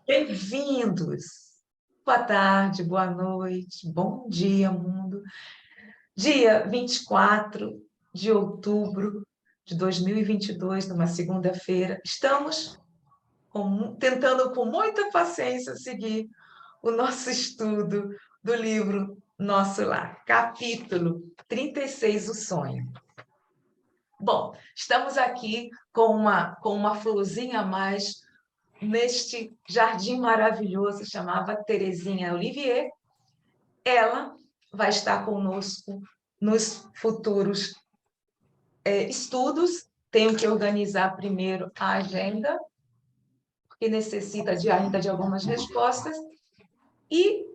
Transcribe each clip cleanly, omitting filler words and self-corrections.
Bem-vindos! Boa tarde, boa noite, bom dia, mundo. Dia 24 de outubro de 2022, numa segunda-feira. Estamos tentando com muita paciência seguir o nosso estudo do livro Nosso Lar, capítulo 36, O Sonho. Bom, estamos aqui com uma florzinha a mais neste jardim maravilhoso, chamava Terezinha Olivier. Ela vai estar conosco nos futuros estudos. Tenho que organizar primeiro a agenda, porque necessita ainda de algumas respostas, e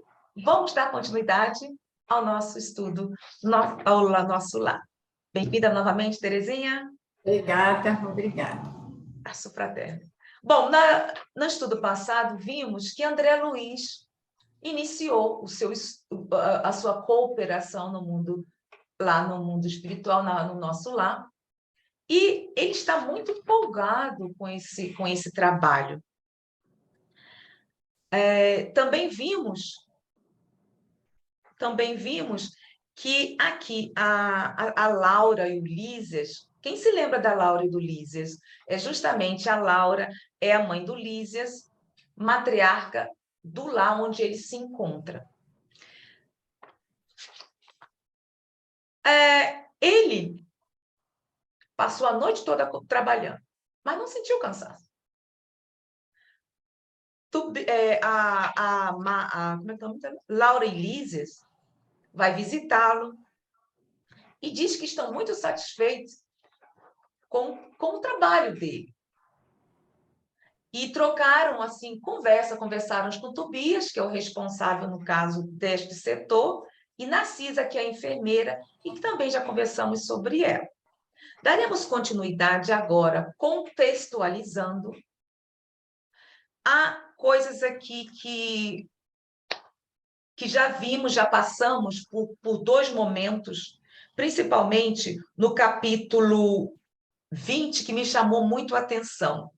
vamos dar continuidade ao nosso estudo, ao nosso lar. Bem-vinda novamente, Terezinha. Obrigada. Abraço fraterno. Bom, no estudo passado, vimos que André Luiz iniciou a sua cooperação no mundo, lá no mundo espiritual, no nosso lar, e ele está muito empolgado com esse trabalho. Também vimos que aqui a Laura e o Lísias, quem se lembra da Laura e do Lísias? É justamente a Laura, é a mãe do Lísias, matriarca do lar onde ele se encontra. Ele passou a noite toda trabalhando, mas não sentiu cansaço. Como é que é o nome dela? Laura e Lísias vai visitá-lo e diz que estão muito satisfeitos com o trabalho dele. E trocaram, assim, conversaram com Tobias, que é o responsável, no caso, deste setor, e Narcisa, que é a enfermeira, e que também já conversamos sobre ela. Daremos continuidade agora, contextualizando. Há coisas aqui que já vimos, já passamos por dois momentos, principalmente no capítulo 20, que me chamou muito a atenção.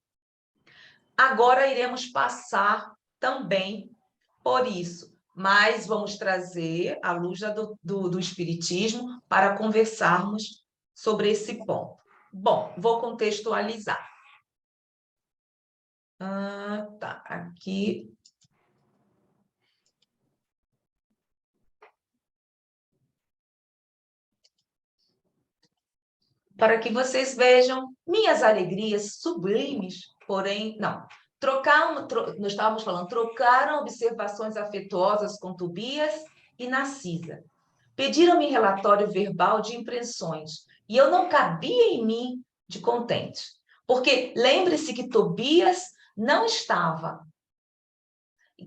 Agora iremos passar também por isso, mas vamos trazer a luz do Espiritismo para conversarmos sobre esse ponto. Bom, vou contextualizar. Tá, aqui. Para que vocês vejam minhas alegrias sublimes, porém, não. Nós estávamos falando, trocaram observações afetuosas com Tobias e Narcisa. Pediram-me relatório verbal de impressões, e eu não cabia em mim de contente. Porque lembre-se que Tobias não estava,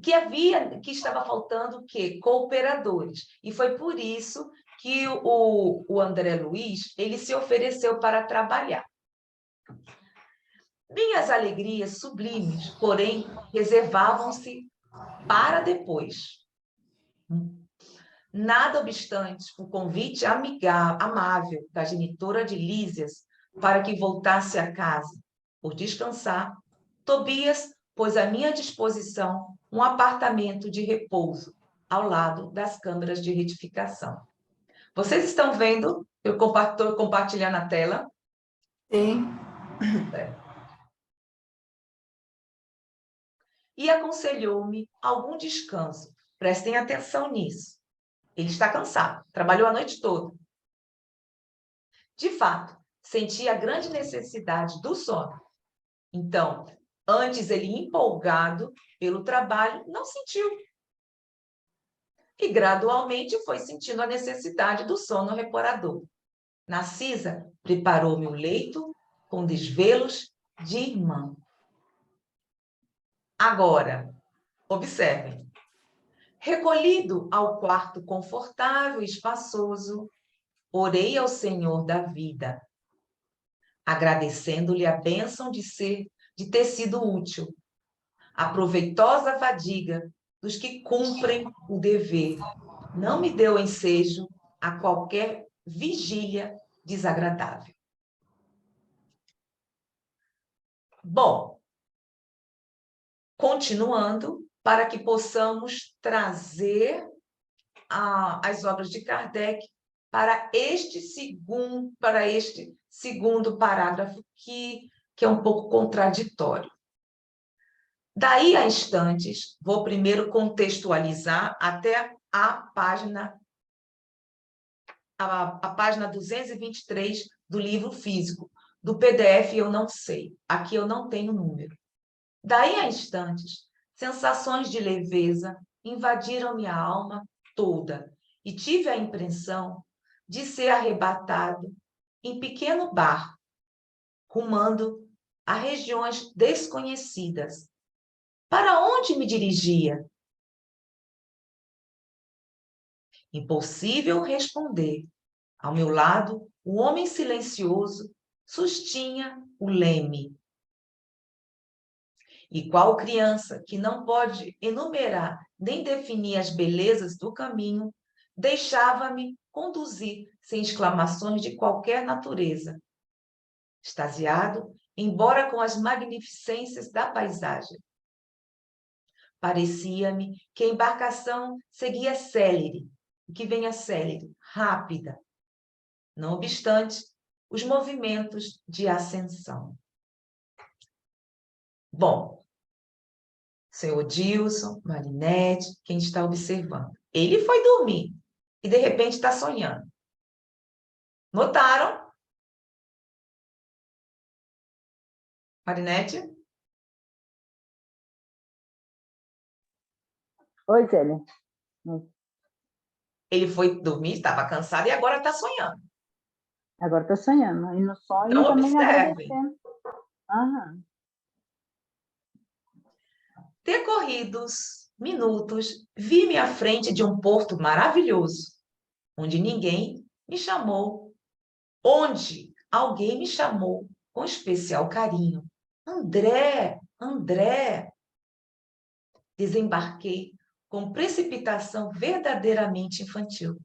que estava faltando o quê? Cooperadores. E foi por isso que o André Luiz, ele se ofereceu para trabalhar. Minhas alegrias sublimes, porém, reservavam-se para depois. Nada obstante o convite amável da genitora de Lísias para que voltasse a casa por descansar, Tobias pôs à minha disposição um apartamento de repouso ao lado das câmeras de retificação. Vocês estão vendo? Eu estou compartilhando a tela. Sim. E aconselhou-me algum descanso. Prestem atenção nisso. Ele está cansado, trabalhou a noite toda. De fato, sentia grande necessidade do sono. Então, antes ele empolgado pelo trabalho, não sentiu. E gradualmente foi sentindo a necessidade do sono reparador. Narcisa preparou-me o leito com desvelos de irmã. Agora, observem. Recolhido ao quarto confortável e espaçoso, orei ao Senhor da vida, agradecendo-lhe a bênção de ter sido útil, a proveitosa fadiga dos que cumprem o dever. Não me deu ensejo a qualquer vigília desagradável. Bom, Continuando, para que possamos trazer as obras de Kardec para este segundo parágrafo, que é um pouco contraditório. Daí a instantes, vou primeiro contextualizar até a página 223 do livro físico. Do PDF eu não sei, aqui eu não tenho número. Daí a instantes, sensações de leveza invadiram minha alma toda e tive a impressão de ser arrebatado em pequeno barco, rumando a regiões desconhecidas. Para onde me dirigia? Impossível responder. Ao meu lado, o homem silencioso sustinha o leme. E qual criança que não pode enumerar nem definir as belezas do caminho, deixava-me conduzir sem exclamações de qualquer natureza. Extasiado, embora com as magnificências da paisagem. Parecia-me que a embarcação seguia célere, que venha célere, rápida. Não obstante, os movimentos de ascensão. Bom, senhor Dilson, Marinete, quem está observando. Ele foi dormir e, de repente, está sonhando. Notaram? Marinete? Oi, Zélia. Ele foi dormir, estava cansado e agora está sonhando. Agora estou sonhando. E no sonho Então, também observem. agradecendo. Aham. Decorridos minutos, vi-me à frente de um porto maravilhoso, onde alguém me chamou com especial carinho. André, André. Desembarquei com precipitação verdadeiramente infantil.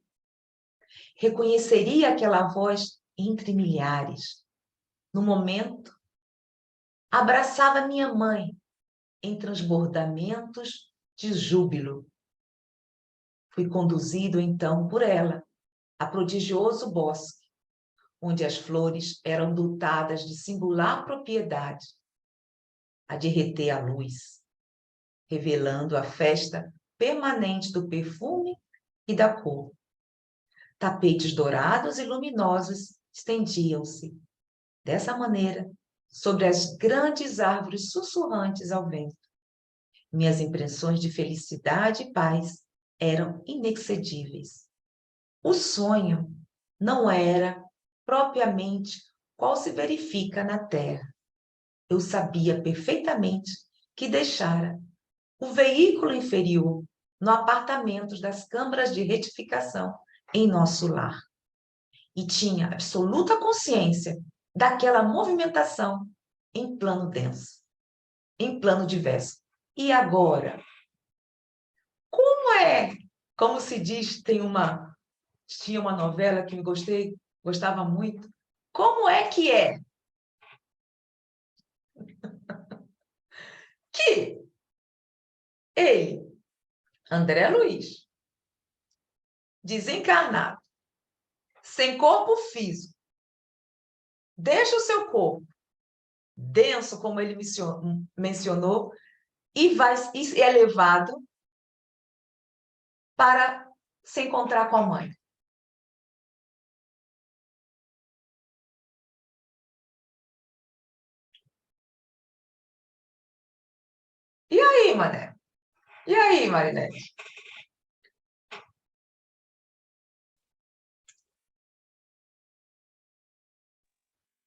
Reconheceria aquela voz entre milhares. No momento, abraçava minha mãe em transbordamentos de júbilo. Fui conduzido, então, por ela a prodigioso bosque, onde as flores eram dotadas de singular propriedade, a de reter a luz, revelando a festa permanente do perfume e da cor. Tapetes dourados e luminosos estendiam-se, dessa maneira, sobre as grandes árvores sussurrantes ao vento. Minhas impressões de felicidade e paz eram inexcedíveis. O sonho não era propriamente qual se verifica na terra. Eu sabia perfeitamente que deixara o veículo inferior no apartamento das câmaras de retificação em nosso lar. E tinha absoluta consciência daquela movimentação em plano denso, em plano diverso. E agora? Como se diz, tinha uma novela que gostava muito. Como é que é? Que ele, André Luiz, desencarnado, sem corpo físico, deixa o seu corpo denso, como ele mencionou, e é levado para se encontrar com a mãe. E aí, Mané? E aí, Marinete?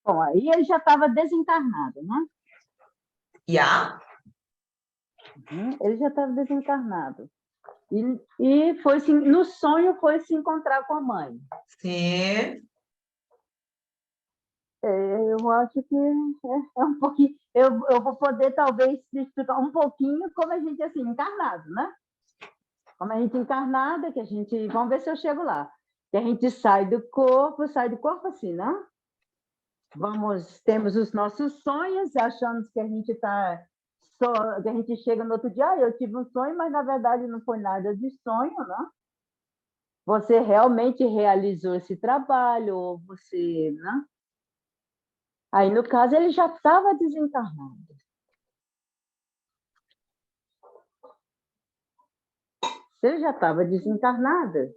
Bom, aí ele já estava desencarnado, né? Já? Ele já estava desencarnado. E foi no sonho foi se encontrar com a mãe. Sim. Eu acho que é um pouquinho. Eu vou poder, talvez, explicar um pouquinho como a gente, assim, encarnado, né? Como a gente encarnada, que a gente. Vamos ver se eu chego lá. Que a gente sai do corpo assim, né? Temos os nossos sonhos, achamos que a gente está que a gente chega no outro dia, eu tive um sonho, mas na verdade não foi nada de sonho, né? Você realmente realizou esse trabalho, ou você, né? Aí, no caso, ele já estava desencarnado. Se ele já estava desencarnado,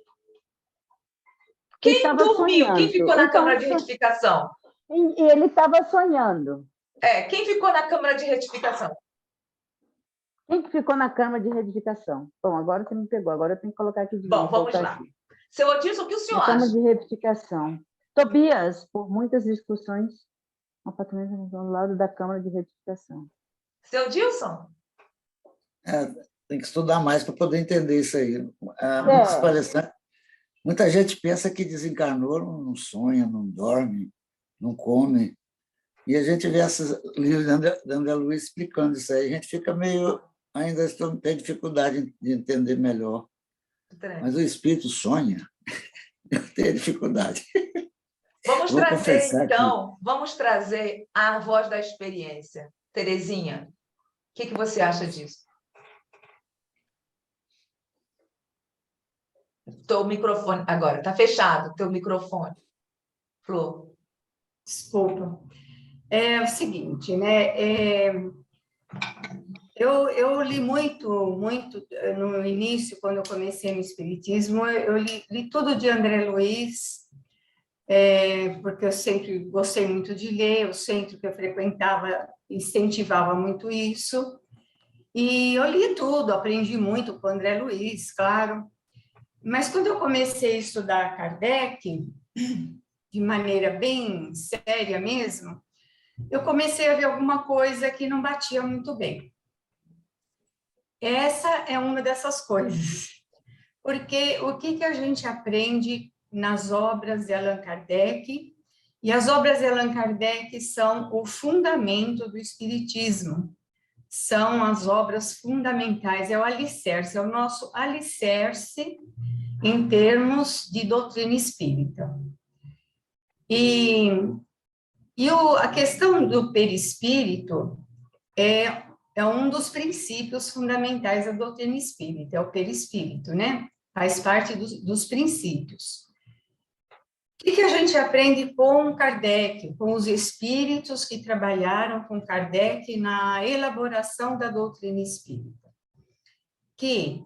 Quem estava dormiu? Quem sonhando. ficou na Então, câmara de retificação? e ele estava sonhando. Quem ficou na câmara de retificação? Quem que ficou na cama de retificação? Bom, agora você me pegou, agora eu tenho que colocar aqui de Bom, novo. vamos lá. Aqui. Seu Odilson, o que o senhor Na cama acha? de retificação. Tobias, por muitas discussões, apartamento ao lado da Câmara de Retificação. Seu Dilson? Tem que estudar mais para poder entender isso aí. Muitos palestrantes, muita gente pensa que desencarnou, não sonha, não dorme, não come. E a gente vê esses livros de André Luiz explicando isso aí, a gente fica meio... Ainda tem dificuldade de entender melhor. Mas o espírito sonha, eu tenho dificuldade. Vamos trazer, então, vamos trazer a voz da experiência. Terezinha, o que você acha disso? Teu microfone, agora, está fechado, teu microfone. Flor. Desculpa. É o seguinte, né? Eu li muito no início, quando eu comecei no Espiritismo, eu li tudo de André Luiz, porque eu sempre gostei muito de ler, o centro que eu frequentava incentivava muito isso, e eu li tudo, aprendi muito com André Luiz, claro, mas quando eu comecei a estudar Kardec, de maneira bem séria mesmo, eu comecei a ver alguma coisa que não batia muito bem. Essa é uma dessas coisas, porque o que a gente aprende nas obras de Allan Kardec, e as obras de Allan Kardec são o fundamento do Espiritismo, são as obras fundamentais, é o alicerce, é o nosso alicerce em termos de doutrina espírita. A questão do perispírito é um dos princípios fundamentais da doutrina espírita, é o perispírito, né? Faz parte dos princípios. O que a gente aprende com Kardec, com os espíritos que trabalharam com Kardec na elaboração da doutrina espírita? Que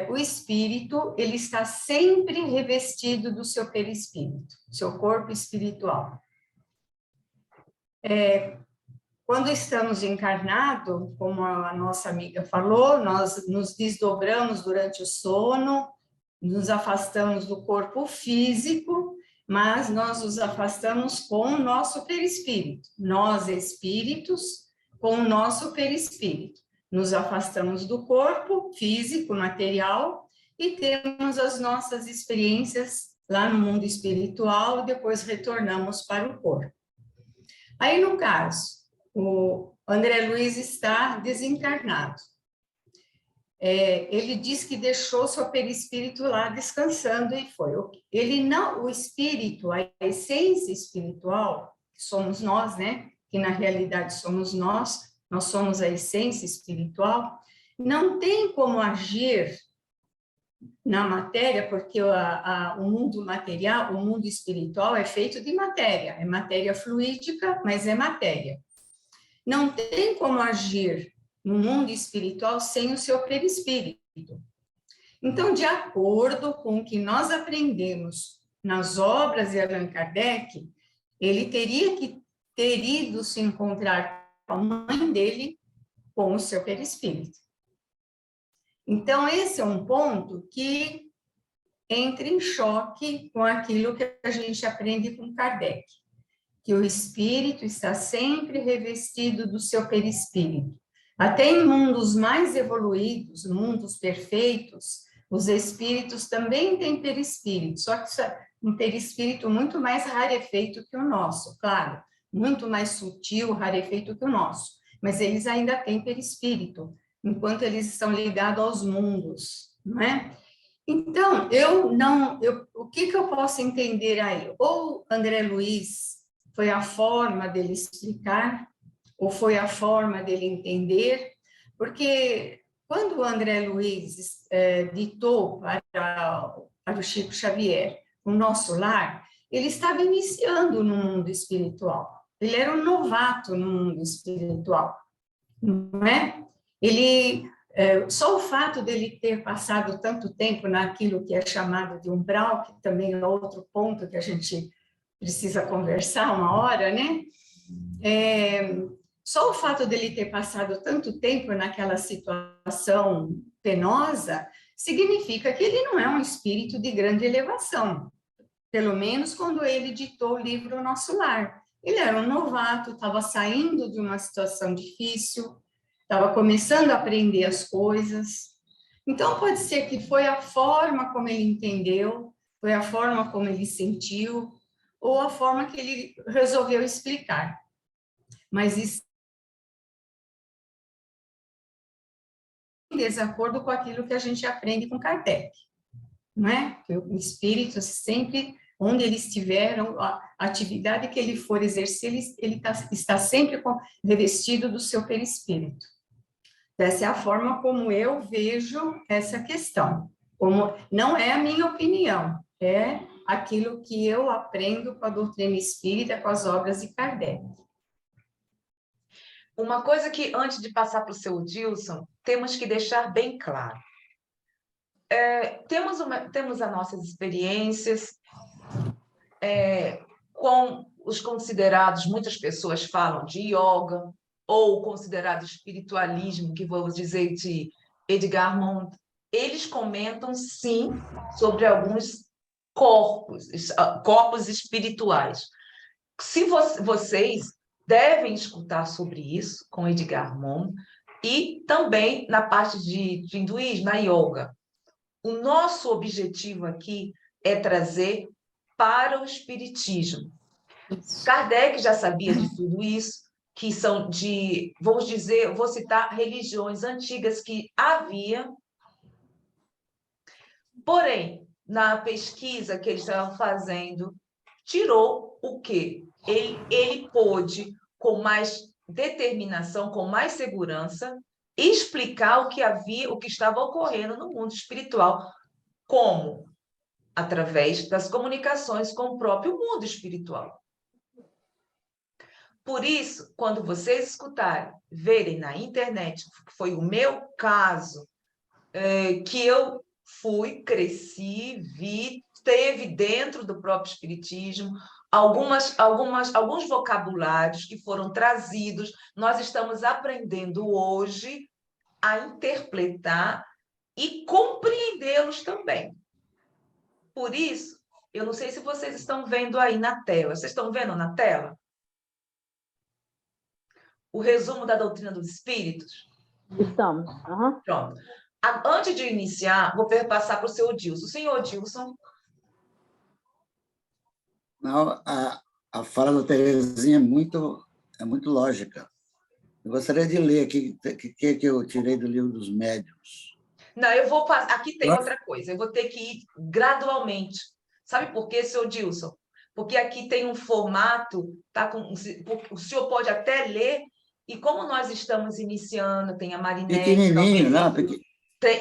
o espírito, ele está sempre revestido do seu perispírito, seu corpo espiritual. Quando estamos encarnados, como a nossa amiga falou, nós nos desdobramos durante o sono, nos afastamos do corpo físico, mas nós nos afastamos com o nosso perispírito. Nós, espíritos, com o nosso perispírito. Nos afastamos do corpo físico, material, e temos as nossas experiências lá no mundo espiritual, e depois retornamos para o corpo. Aí, no caso, o André Luiz está desencarnado. Ele diz que deixou seu perispírito lá descansando e foi. O espírito, a essência espiritual, que somos nós, né? Que na realidade somos nós somos a essência espiritual, não tem como agir na matéria, porque o mundo material, o mundo espiritual é feito de matéria, é matéria fluídica, mas é matéria. Não tem como agir no mundo espiritual sem o seu perispírito. Então, de acordo com o que nós aprendemos nas obras de Allan Kardec, ele teria que ter ido se encontrar com a mãe dele com o seu perispírito. Então, esse é um ponto que entra em choque com aquilo que a gente aprende com Kardec, que o espírito está sempre revestido do seu perispírito. Até em mundos mais evoluídos, mundos perfeitos, os espíritos também têm perispírito, só que um perispírito muito mais rarefeito que o nosso, claro, muito mais sutil, rarefeito que o nosso, mas eles ainda têm perispírito, enquanto eles estão ligados aos mundos, não é? Então, o que eu posso entender aí? Ou André Luiz foi a forma dele explicar, ou foi a forma dele entender, Porque quando o André Luiz ditou para o Chico Xavier o Nosso Lar, ele estava iniciando no mundo espiritual. Ele era um novato no mundo espiritual, não é? Só o fato dele ter passado tanto tempo naquilo que é chamado de umbral, que também é outro ponto que a gente precisa conversar uma hora, né? Só o fato dele ter passado tanto tempo naquela situação penosa significa que ele não é um espírito de grande elevação. Pelo menos quando ele ditou o livro Nosso Lar. Ele era um novato, estava saindo de uma situação difícil, estava começando a aprender as coisas. Então, pode ser que foi a forma como ele entendeu, foi a forma como ele sentiu, ou a forma que ele resolveu explicar. Mas isso em desacordo com aquilo que a gente aprende com Kardec, não é? Que o espírito sempre, onde ele estiver, a atividade que ele for exercer, ele está sempre revestido do seu perispírito. Essa é a forma como eu vejo essa questão. Não é a minha opinião, é aquilo que eu aprendo com a doutrina espírita, com as obras de Kardec. Uma coisa que, antes de passar para o seu Dilson, temos que deixar bem claro. Temos as nossas experiências com os considerados, muitas pessoas falam de yoga, ou considerado espiritualismo, que vamos dizer de Edgar Morin. Eles comentam, sim, sobre alguns corpos espirituais. Se vocês devem escutar sobre isso com Edgar Morin, e também na parte de hinduísmo, na yoga. O nosso objetivo aqui é trazer para o espiritismo. Kardec já sabia de tudo isso, que são vou citar religiões antigas que havia. Porém, na pesquisa que eles estavam fazendo, tirou o quê? Ele pôde, com mais determinação, com mais segurança, explicar o que havia, o que estava ocorrendo no mundo espiritual. Como? Através das comunicações com o próprio mundo espiritual. Por isso, quando vocês escutarem, verem na internet, que foi o meu caso, que eu fui, cresci, vi, teve dentro do próprio espiritismo alguns vocabulários que foram trazidos, nós estamos aprendendo hoje a interpretar e compreendê-los também. Por isso, eu não sei se vocês estão vendo aí na tela. Vocês estão vendo na tela? O resumo da doutrina dos espíritos? Estamos. Uhum. Pronto. Antes de iniciar, vou passar para o seu Dilson. O senhor Dilson. Não, a fala da Terezinha é muito lógica. Eu gostaria de ler aqui o que eu tirei do livro dos médiuns. Não, eu vou passar. Aqui tem outra coisa. Eu vou ter que ir gradualmente. Sabe por quê, seu Dilson? Porque aqui tem um formato, tá? O senhor pode até ler, e como nós estamos iniciando, tem a Marinette. Pequenininho, não?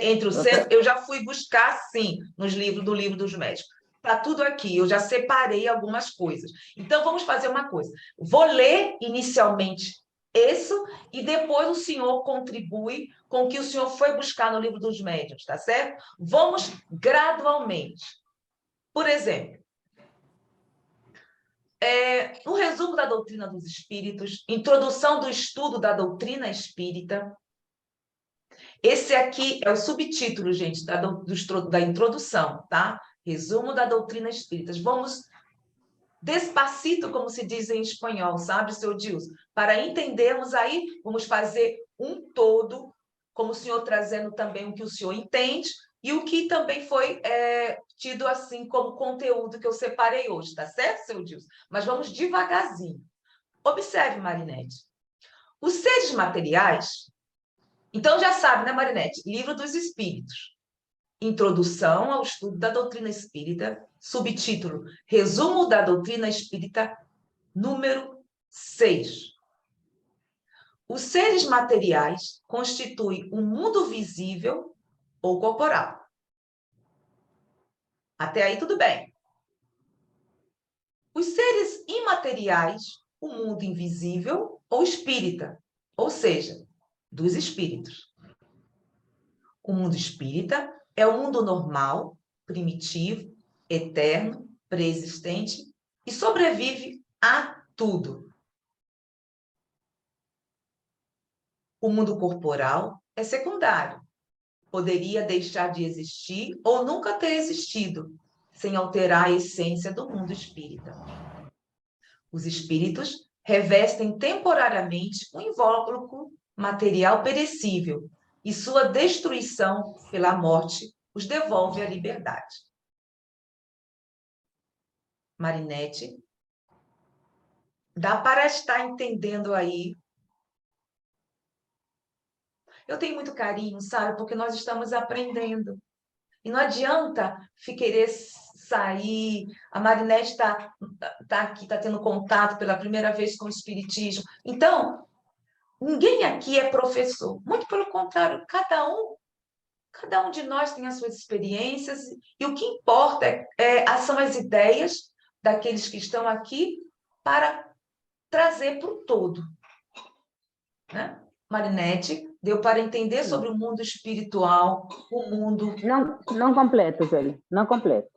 Entre o centro, eu já fui buscar, sim, do livro dos médicos. Está tudo aqui, eu já separei algumas coisas. Então, vamos fazer uma coisa. Vou ler inicialmente isso, e depois o senhor contribui com o que o senhor foi buscar no livro dos médiuns, tá certo? Vamos gradualmente. Por exemplo, no resumo da doutrina dos espíritos, introdução do estudo da doutrina espírita. Esse aqui é o subtítulo, gente, da introdução, tá? Resumo da doutrina espírita. Vamos despacito, como se diz em espanhol, sabe, seu Dilson? Para entendermos aí, vamos fazer um todo, como o senhor trazendo também o que o senhor entende e o que também foi tido assim como conteúdo que eu separei hoje, tá certo, seu Dilson? Mas vamos devagarzinho. Observe, Marinette. Os seres materiais... Então, já sabe, né, Marinette? Livro dos Espíritos. Introdução ao estudo da doutrina espírita. Subtítulo: Resumo da doutrina espírita, número 6. Os seres materiais constituem um mundo visível ou corporal. Até aí tudo bem. Os seres imateriais, o mundo invisível ou espírita, ou seja, dos espíritos. O mundo espírita é o mundo normal, primitivo, eterno, preexistente e sobrevive a tudo. O mundo corporal é secundário. Poderia deixar de existir ou nunca ter existido, sem alterar a essência do mundo espírita. Os espíritos revestem temporariamente um invólucro material perecível e sua destruição pela morte os devolve à liberdade. Marinete, dá para estar entendendo aí? Eu tenho muito carinho, sabe? Porque nós estamos aprendendo. E não adianta querer sair. A Marinete está aqui, está tendo contato pela primeira vez com o Espiritismo. Então, ninguém aqui é professor. Muito pelo contrário, cada um de nós tem as suas experiências. E o que importa são as ideias daqueles que estão aqui para trazer para o todo. Né? Marinete, deu para entender sobre o mundo espiritual, o mundo... Não completo, Zélia, não completo.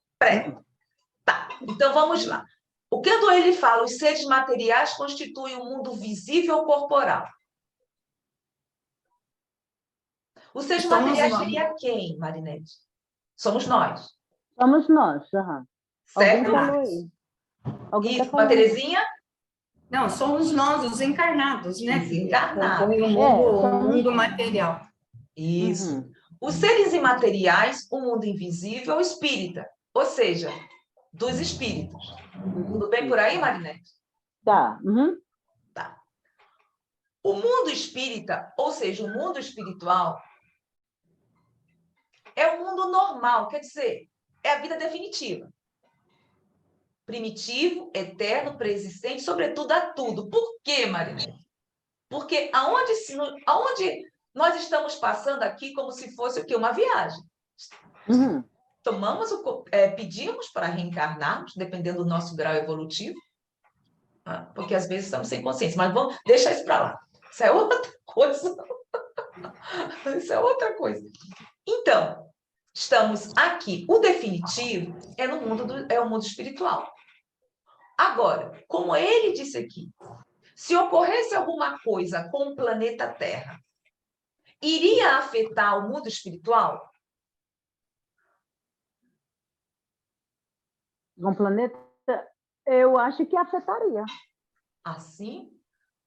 Tá, então vamos lá. O que ele fala? Os seres materiais constituem um mundo visível ou corporal. Os seres materiais seria quem, Marinete? Somos nós. Somos nós, uhum. Certo? Alguém falou aí. Alguém Isso, tá falando. Terezinha? Não, somos nós, os encarnados, né? Os encarnados. Compõem o mundo material. Isso. Uhum. Os seres imateriais, o mundo invisível, o espírita. Ou seja, dos espíritos. Tudo bem por aí, Marinete? Tá. Uhum. Tá. O mundo espírita, ou seja, o mundo espiritual, é o mundo normal, quer dizer, é a vida definitiva. Primitivo, eterno, preexistente, sobretudo a tudo. Por quê, Marinete? Porque aonde nós estamos passando aqui como se fosse o quê? Uma viagem. Uhum. Pedimos para reencarnarmos, dependendo do nosso grau evolutivo, porque às vezes estamos sem consciência, mas vamos deixar isso para lá. Isso é outra coisa. Isso é outra coisa. Então, estamos aqui. O definitivo é o mundo espiritual. Agora, como ele disse aqui, se ocorresse alguma coisa com o planeta Terra, iria afetar o mundo espiritual? Um planeta, eu acho que afetaria. Assim?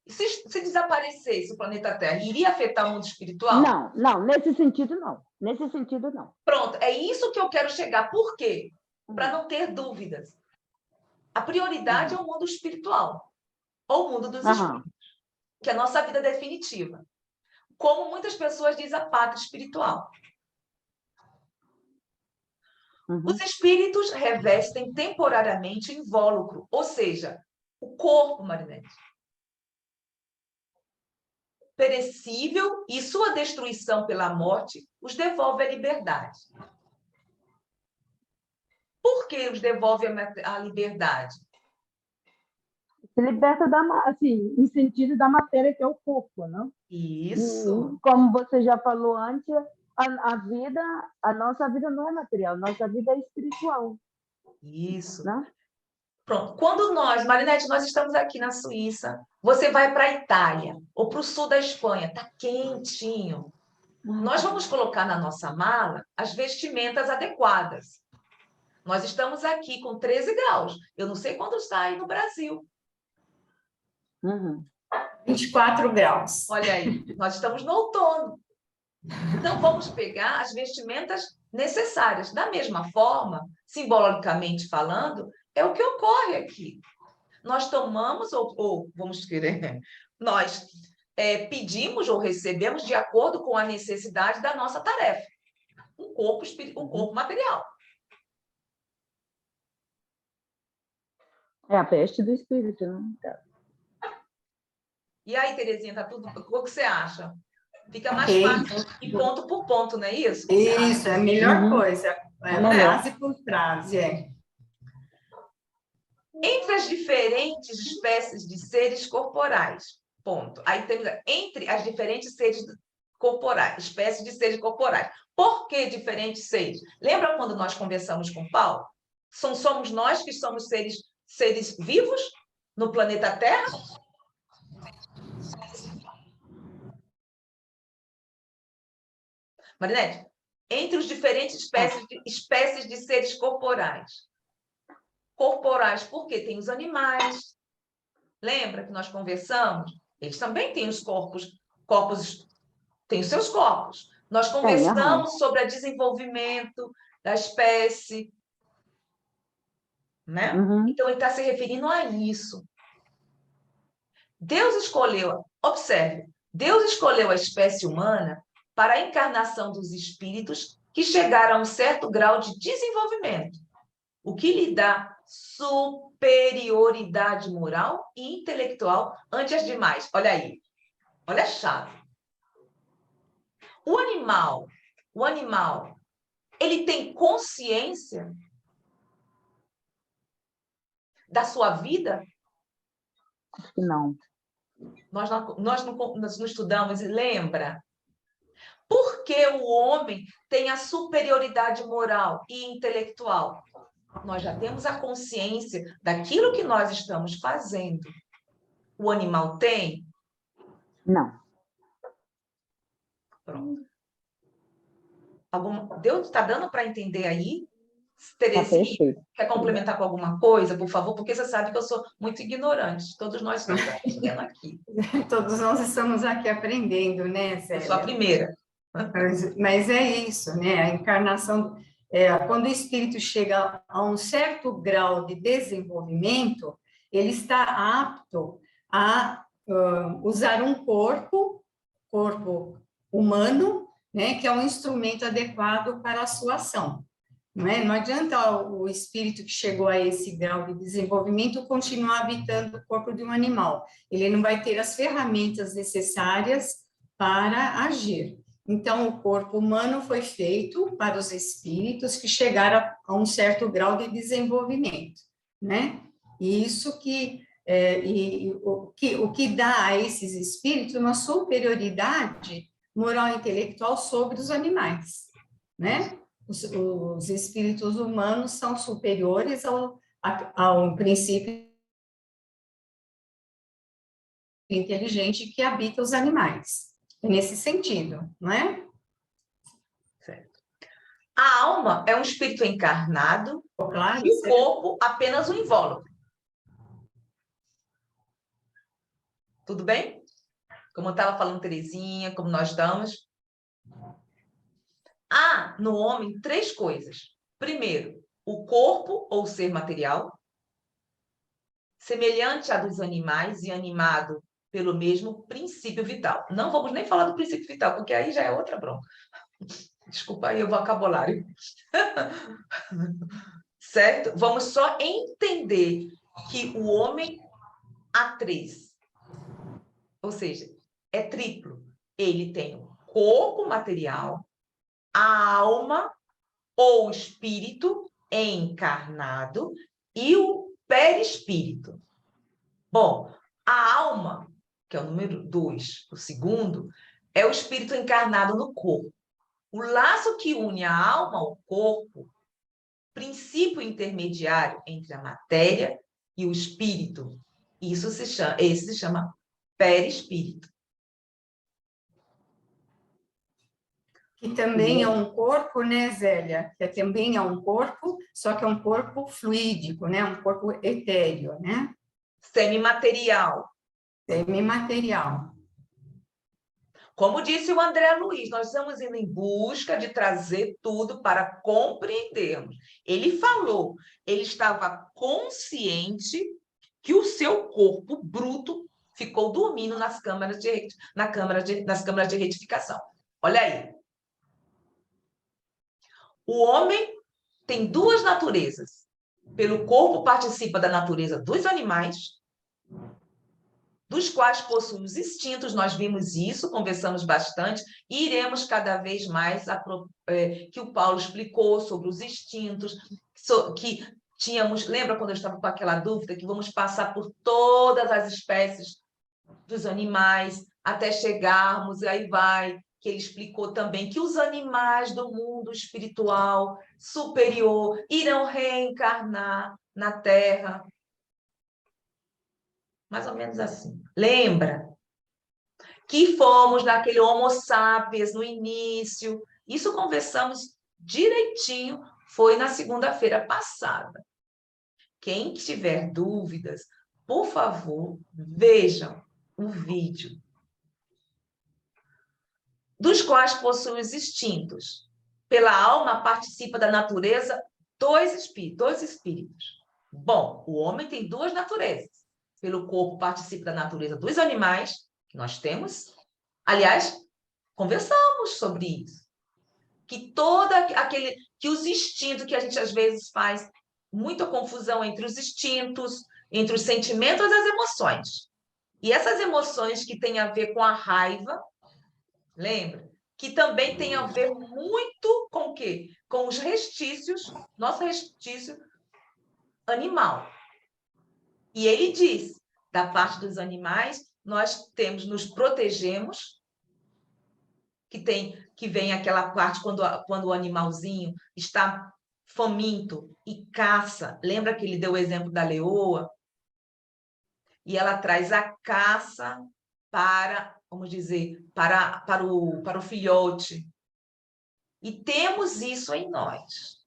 Se desaparecesse o planeta Terra, iria afetar o mundo espiritual? Não, nesse sentido não. Nesse sentido não. Pronto, é isso que eu quero chegar. Por quê? Para não ter dúvidas. A prioridade é o mundo espiritual, ou o mundo dos espíritos, que é a nossa vida definitiva. Como muitas pessoas dizem, a pátria espiritual. Os espíritos revestem temporariamente o invólucro, ou seja, o corpo, Marinete, perecível, e sua destruição pela morte os devolve à liberdade. Por que os devolve à liberdade? Se liberta assim, em sentido da matéria que é o corpo, não? Isso. E, como você já falou antes, a nossa vida não é material, nossa vida é espiritual. Isso. Né? Pronto. Quando Marinete, nós estamos aqui na Suíça, você vai para a Itália ou para o sul da Espanha, está quentinho. Nós vamos colocar na nossa mala as vestimentas adequadas. Nós estamos aqui com 13 graus. Eu não sei quanto está aí no Brasil. 24 graus. Olha aí, nós estamos no outono. Então, vamos pegar as vestimentas necessárias. Da mesma forma, simbolicamente falando, é o que ocorre aqui. Nós tomamos, ou vamos querer, nós pedimos ou recebemos de acordo com a necessidade da nossa tarefa. Um corpo material. É a peste do espírito, né? E aí, Terezinha, tá tudo... O que você acha? Fica mais Ok. fácil ir ponto por ponto, não é isso? Isso, é a melhor coisa. É melhor. Frase por frase, Entre as diferentes espécies de seres corporais. Ponto. Aí temos entre as diferentes seres corporais, espécies de seres corporais. Por que diferentes seres? Lembra quando nós conversamos com Paulo? Somos nós que somos seres vivos no planeta Terra? Marinete, entre os diferentes espécies de seres corporais. Corporais, porque tem os animais. Lembra que nós conversamos? Eles também têm os corpos têm os seus corpos. Nós conversamos sobre o desenvolvimento da espécie, né? Então, ele está se referindo a isso. Deus escolheu, observe, Deus escolheu a espécie humana para a encarnação dos espíritos que chegaram a um certo grau de desenvolvimento, o que lhe dá superioridade moral e intelectual ante as demais. Olha aí, olha a chave. O animal, ele tem consciência da sua vida? Acho que não. Nós não estudamos, lembra? Porque o homem tem a superioridade moral e intelectual. Nós já temos a consciência daquilo que nós estamos fazendo. O animal tem? Não. Pronto. Deus está dando para entender aí? Terezinha, quer complementar com alguma coisa, por favor? Porque você sabe que eu sou muito ignorante. Todos nós estamos aprendendo aqui. Todos nós estamos aqui aprendendo, né, Célia? Eu sou a primeira. Mas é isso, né? A encarnação, quando o espírito chega a um certo grau de desenvolvimento, ele está apto a usar um corpo humano, né, que é um instrumento adequado para a sua ação. Não é? Não adianta o espírito que chegou a esse grau de desenvolvimento continuar habitando o corpo de um animal. Ele não vai ter as ferramentas necessárias para agir. Então, o corpo humano foi feito para os espíritos que chegaram a um certo grau de desenvolvimento, né? E isso o que dá a esses espíritos uma superioridade moral e intelectual sobre os animais, né? Os espíritos humanos são superiores ao princípio inteligente que habita os animais. É nesse sentido, não é? Certo. A alma é um espírito encarnado Claro, e o corpo apenas um invólucro. Tudo bem? Como eu estava falando, Terezinha, como nós estamos. Há no homem 3 coisas. Primeiro, o corpo ou ser material, semelhante à dos animais e animado pelo mesmo princípio vital. Não vamos nem falar do princípio vital, porque aí já é outra bronca. Desculpa aí o vocabulário. Certo? Vamos só entender que o homem há 3. Ou seja, é triplo. Ele tem o corpo material, a alma ou espírito encarnado e o perispírito. Bom, a alma, que é o número 2, o segundo, é o espírito encarnado no corpo. O laço que une a alma ao corpo, princípio intermediário entre a matéria e o espírito, esse se chama perispírito. Que também é um corpo, né, Zélia? Que também é um corpo, só que é um corpo fluídico, né? Um corpo etéreo, né? Semimaterial. Semimaterial. Como disse o André Luiz, nós estamos indo em busca de trazer tudo para compreendermos. Ele falou, ele estava consciente que o seu corpo bruto ficou dormindo nas câmaras de retificação. Olha aí. O homem tem 2 naturezas. Pelo corpo participa da natureza dos animais dos quais possuem os instintos, nós vimos isso, conversamos bastante, e iremos cada vez mais, que o Paulo explicou sobre os instintos, que tínhamos, lembra quando eu estava com aquela dúvida, que vamos passar por todas as espécies dos animais, até chegarmos, e aí vai, que ele explicou também que os animais do mundo espiritual superior irão reencarnar na Terra. Mais ou menos assim. Lembra que fomos naquele Homo sapiens no início. Isso conversamos direitinho, foi na segunda-feira passada. Quem tiver dúvidas, por favor, vejam o vídeo. Dos quais possuem os instintos. Pela alma participa da natureza dois espíritos. Bom, o homem tem duas naturezas. Pelo corpo participa da natureza dos animais, que nós temos. Aliás, conversamos sobre isso. Que os instintos que a gente às vezes faz muita confusão entre os instintos, entre os sentimentos e as emoções. E essas emoções que têm a ver com a raiva, lembra? Que também tem a ver muito com o quê? Com os restícios, nosso restício animal. E ele diz, da parte dos animais, nós nos protegemos, que vem aquela parte quando o animalzinho está faminto e caça. Lembra que ele deu o exemplo da leoa? E ela traz a caça para, vamos dizer, para o filhote. E temos isso em nós.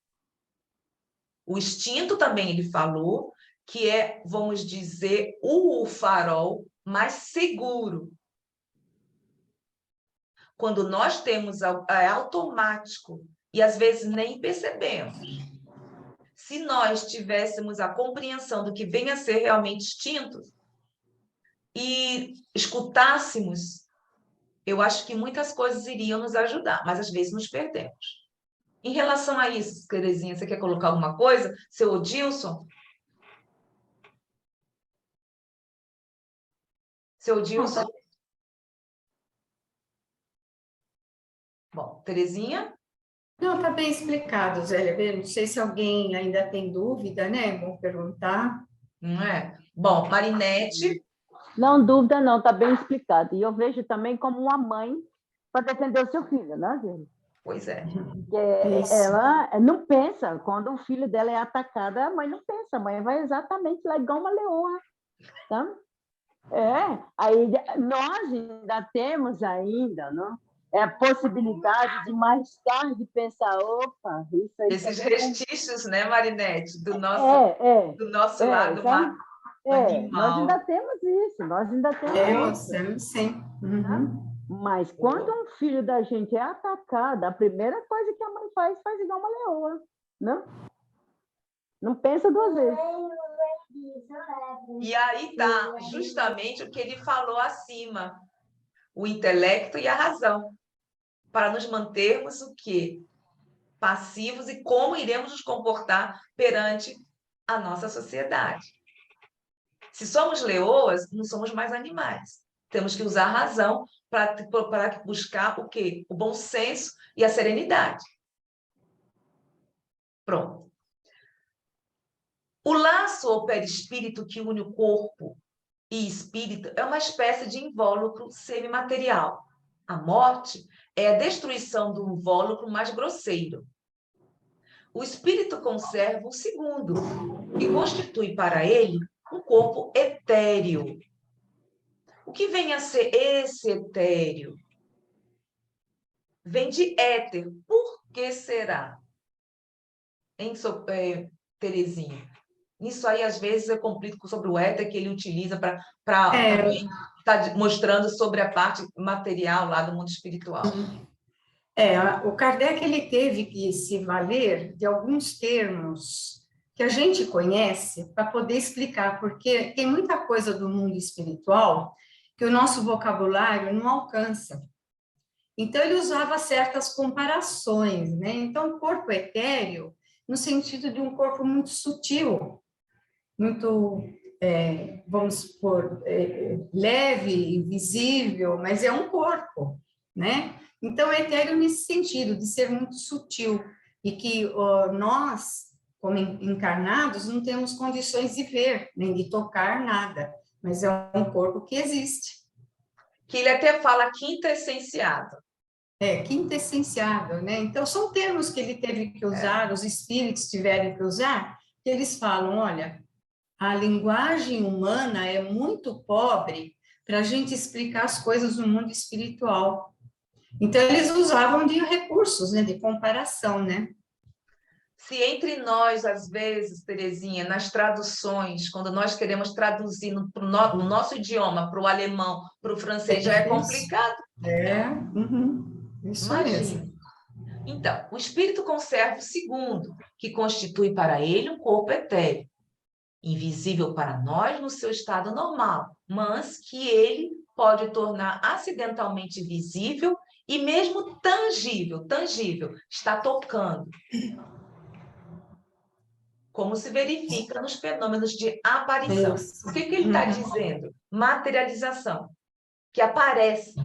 O instinto também ele falou, que é, vamos dizer, o farol mais seguro. Quando nós temos, é automático, e às vezes nem percebemos. Se nós tivéssemos a compreensão do que vem a ser realmente instinto, e escutássemos, eu acho que muitas coisas iriam nos ajudar, mas às vezes nos perdemos. Em relação a isso, Terezinha, você quer colocar alguma coisa? Seu Odilson? Seu Odilson? Bom, Terezinha? Não, está bem explicado, Zélia. Não sei se alguém ainda tem dúvida, né? Vou perguntar. Não é? Bom, Marinete? Não, dúvida não, está bem explicado. E eu vejo também como uma mãe para defender o seu filho, né, gente? Pois é. Ela não pensa, quando o filho dela é atacado, a mãe não pensa, a mãe vai exatamente lá igual uma leoa. Tá? Aí nós ainda temos não? A possibilidade de mais tarde pensar, opa, isso aí... Esses restícios, né, Marinete, do nosso lado animal. Nós ainda temos isso, nós ainda temos Temos, sim. Uhum. Mas quando um filho da gente é atacado, a primeira coisa que a mãe faz igual uma leoa, não? Não pensa duas vezes. E aí está justamente o que ele falou acima, o intelecto e a razão, para nos mantermos o quê? Passivos e como iremos nos comportar perante a nossa sociedade. Se somos leoas, não somos mais animais. Temos que usar a razão para buscar o quê? O bom senso e a serenidade. Pronto. O laço ou perispírito que une o corpo e espírito é uma espécie de invólucro semimaterial. A morte é a destruição do invólucro mais grosseiro. O espírito conserva o segundo, que constitui para ele um corpo etéreo. O que vem a ser esse etéreo? Vem de éter. Por que será? Hein, Terezinha? Isso aí, às vezes, eu complico sobre o éter que ele utiliza para estar mostrando sobre a parte material lá do mundo espiritual. O Kardec ele teve que se valer de alguns termos que a gente conhece para poder explicar, porque tem muita coisa do mundo espiritual que o nosso vocabulário não alcança. Então, ele usava certas comparações, né? Então, corpo etéreo, no sentido de um corpo muito sutil, muito vamos supor, leve, invisível, mas é um corpo, né? Então, é etéreo nesse sentido, de ser muito sutil, e que nós, como encarnados, não temos condições de ver, nem de tocar nada, mas é um corpo que existe. Que ele até fala quintessenciado. Quintessenciável, né? Então, são termos que ele teve que usar, os espíritos tiveram que usar, que eles falam, olha, a linguagem humana é muito pobre para a gente explicar as coisas no mundo espiritual. Então, eles usavam de recursos, né, de comparação, né? Se entre nós, às vezes, Terezinha, nas traduções, quando nós queremos traduzir no nosso idioma, para o alemão, para o francês, já é complicado. Isso Imagina. mesmo. Então, o espírito conserva o segundo, que constitui para ele um corpo etéreo, invisível para nós no seu estado normal, mas que ele pode tornar acidentalmente visível e mesmo tangível, está tocando. Como se verifica nos fenômenos de aparição. Isso. O que ele está dizendo? Materialização, que aparece,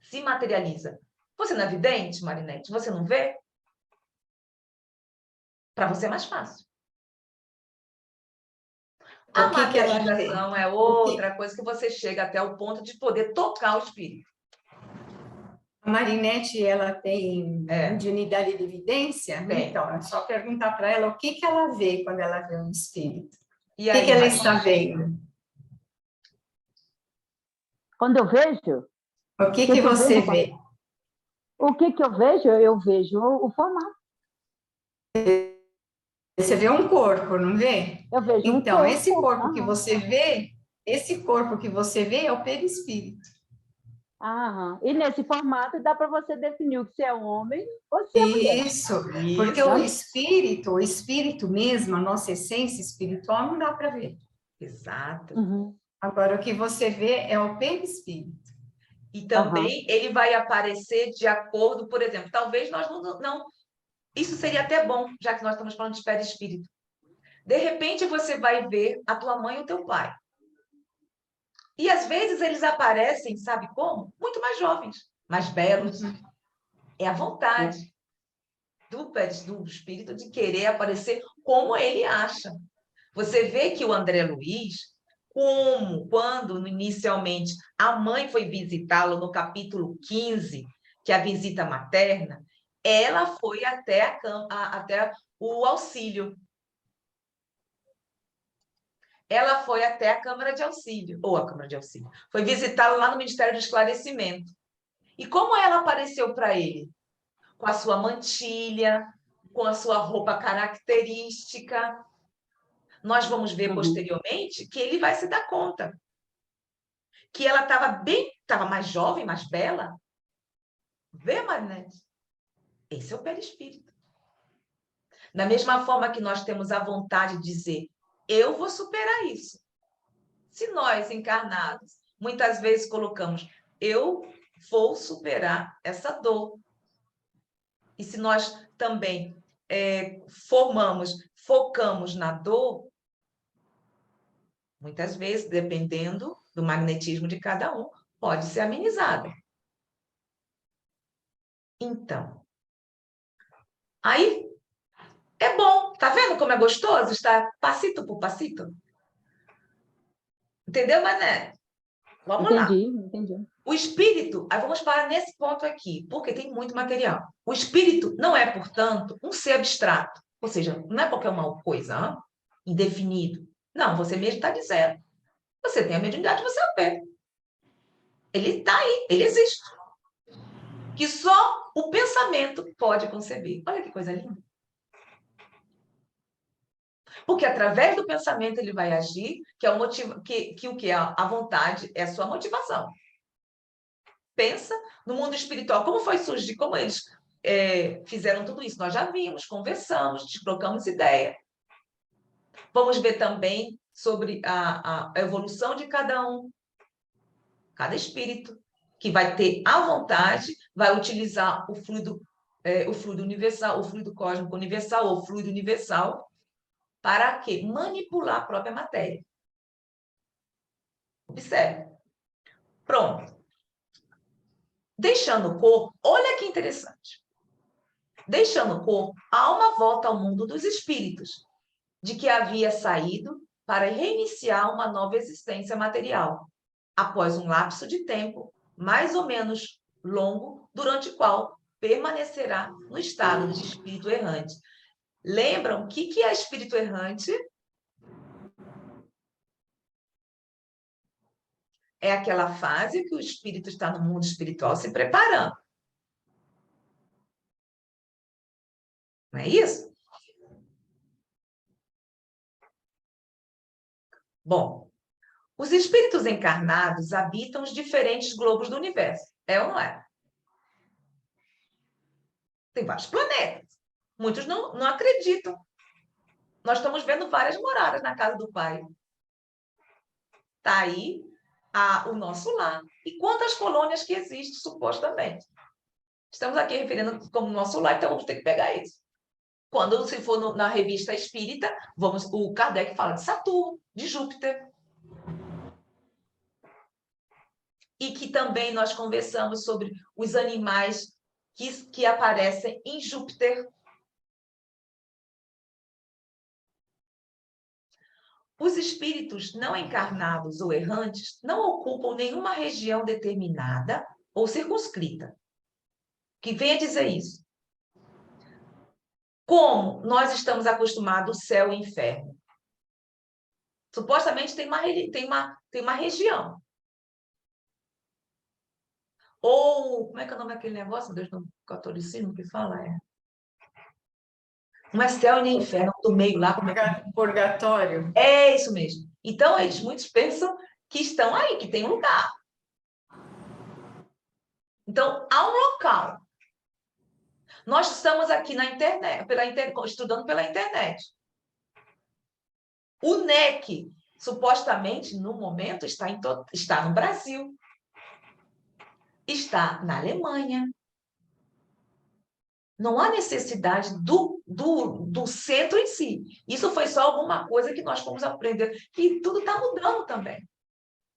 se materializa. Você não é vidente, Marinete? Você não vê? Para você é mais fácil. A materialização é outra coisa que você chega até o ponto de poder tocar o espírito. A Marinete, ela tem mediunidade de evidência? Tem. Então, é só perguntar para ela o que ela vê quando ela vê um espírito. E o que ela está vendo? Quando eu vejo... O que você vê? O que eu vejo? Eu vejo o formato. Você vê um corpo, não vê? Eu vejo um corpo. Então, esse corpo que você vê, é o perispírito. E nesse formato dá para você definir se é um homem ou se é mulher. Isso, porque o espírito mesmo, a nossa essência espiritual, não dá para ver. Exato. Agora, o que você vê é o perispírito. E também ele vai aparecer de acordo, por exemplo, talvez nós não... Isso seria até bom, já que nós estamos falando de perispírito. De repente, você vai ver a tua mãe e o teu pai. E, às vezes, eles aparecem, sabe como? Muito mais jovens, mais belos. É a vontade do espírito de querer aparecer como ele acha. Você vê que o André Luiz, quando inicialmente a mãe foi visitá-lo no capítulo 15, que é a visita materna, ela foi até o auxílio. Ela foi até a Câmara de Auxílio, ou a Câmara de Auxílio. Foi visitá-lo lá no Ministério do Esclarecimento. E como ela apareceu para ele? Com a sua mantilha, com a sua roupa característica. Nós vamos ver posteriormente que ele vai se dar conta que ela estava mais jovem, mais bela. Vê, Marinete? Esse é o perispírito. Da mesma forma que nós temos a vontade de dizer, eu vou superar isso. Se nós, encarnados, muitas vezes colocamos, eu vou superar essa dor. E se nós também focamos na dor, muitas vezes, dependendo do magnetismo de cada um, pode ser amenizada. Então, aí é bom. Tá vendo como é gostoso estar passito por passito? Entendeu, Mané? Vamos lá. Entendi. O espírito, aí vamos parar nesse ponto aqui, porque tem muito material. O espírito não é, portanto, um ser abstrato. Ou seja, não é qualquer uma coisa, indefinido. Não, você mesmo está dizendo. Você tem a mediunidade, você é o pé. Ele está aí, ele existe. Que só o pensamento pode conceber. Olha que coisa linda. Porque através do pensamento ele vai agir, que é o motivo, que o que é a vontade é a sua motivação. Pensa no mundo espiritual, como foi surgir, como eles fizeram tudo isso. Nós já vimos, conversamos, trocamos ideia. Vamos ver também sobre a evolução de cada um, cada espírito, que vai ter a vontade, vai utilizar o fluido universal, o fluido cósmico universal, ou fluido universal, para quê? Manipular a própria matéria. Observe. Pronto. Deixando o corpo, olha que interessante. Deixando o corpo, a alma volta ao mundo dos espíritos, de que havia saído para reiniciar uma nova existência material, após um lapso de tempo mais ou menos longo, durante o qual permanecerá no estado de espírito errante. Lembram o que é espírito errante? É aquela fase que o espírito está no mundo espiritual se preparando. Não é isso? Bom, os espíritos encarnados habitam os diferentes globos do universo. É ou não é? Tem vários planetas. Muitos não acreditam. Nós estamos vendo várias moradas na casa do Pai. Está aí o nosso lar. E quantas colônias que existem, supostamente? Estamos aqui referindo como nosso lar, então vamos ter que pegar isso. Quando se for na revista espírita, o Kardec fala de Saturno, de Júpiter. E que também nós conversamos sobre os animais que aparecem em Júpiter. Os espíritos não encarnados ou errantes não ocupam nenhuma região determinada ou circunscrita. Que venha dizer isso. Como nós estamos acostumados, céu e inferno. Supostamente tem uma região. Ou, como é que é o nome daquele negócio, Deus, no catolicismo que fala? Não é céu e nem inferno, do meio lá. Purgatório. É isso mesmo. Então, muitos pensam que estão aí, que tem um lugar. Então, há um local. Nós estamos aqui na internet, estudando pela internet. O NEC, supostamente, no momento, está no Brasil. Está na Alemanha. Não há necessidade do centro em si. Isso foi só alguma coisa que nós fomos aprender, que tudo está mudando também.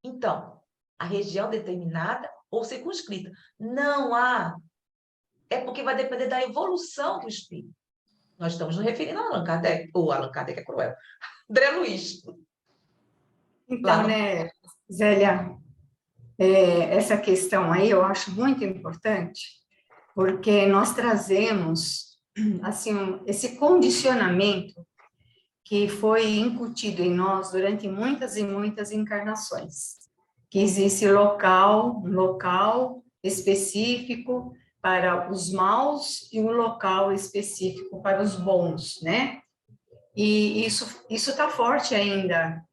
Então, a região determinada ou circunscrita. Não há. É porque vai depender da evolução do espírito. Nós estamos nos referindo a Allan Kardec, ou Allan Kardec é cruel, André Luiz. Então, né, Zélia, essa questão aí eu acho muito importante, porque nós trazemos, assim, esse condicionamento que foi incutido em nós durante muitas e muitas encarnações, que existe um local específico para os maus e um local específico para os bons, né? E isso está forte ainda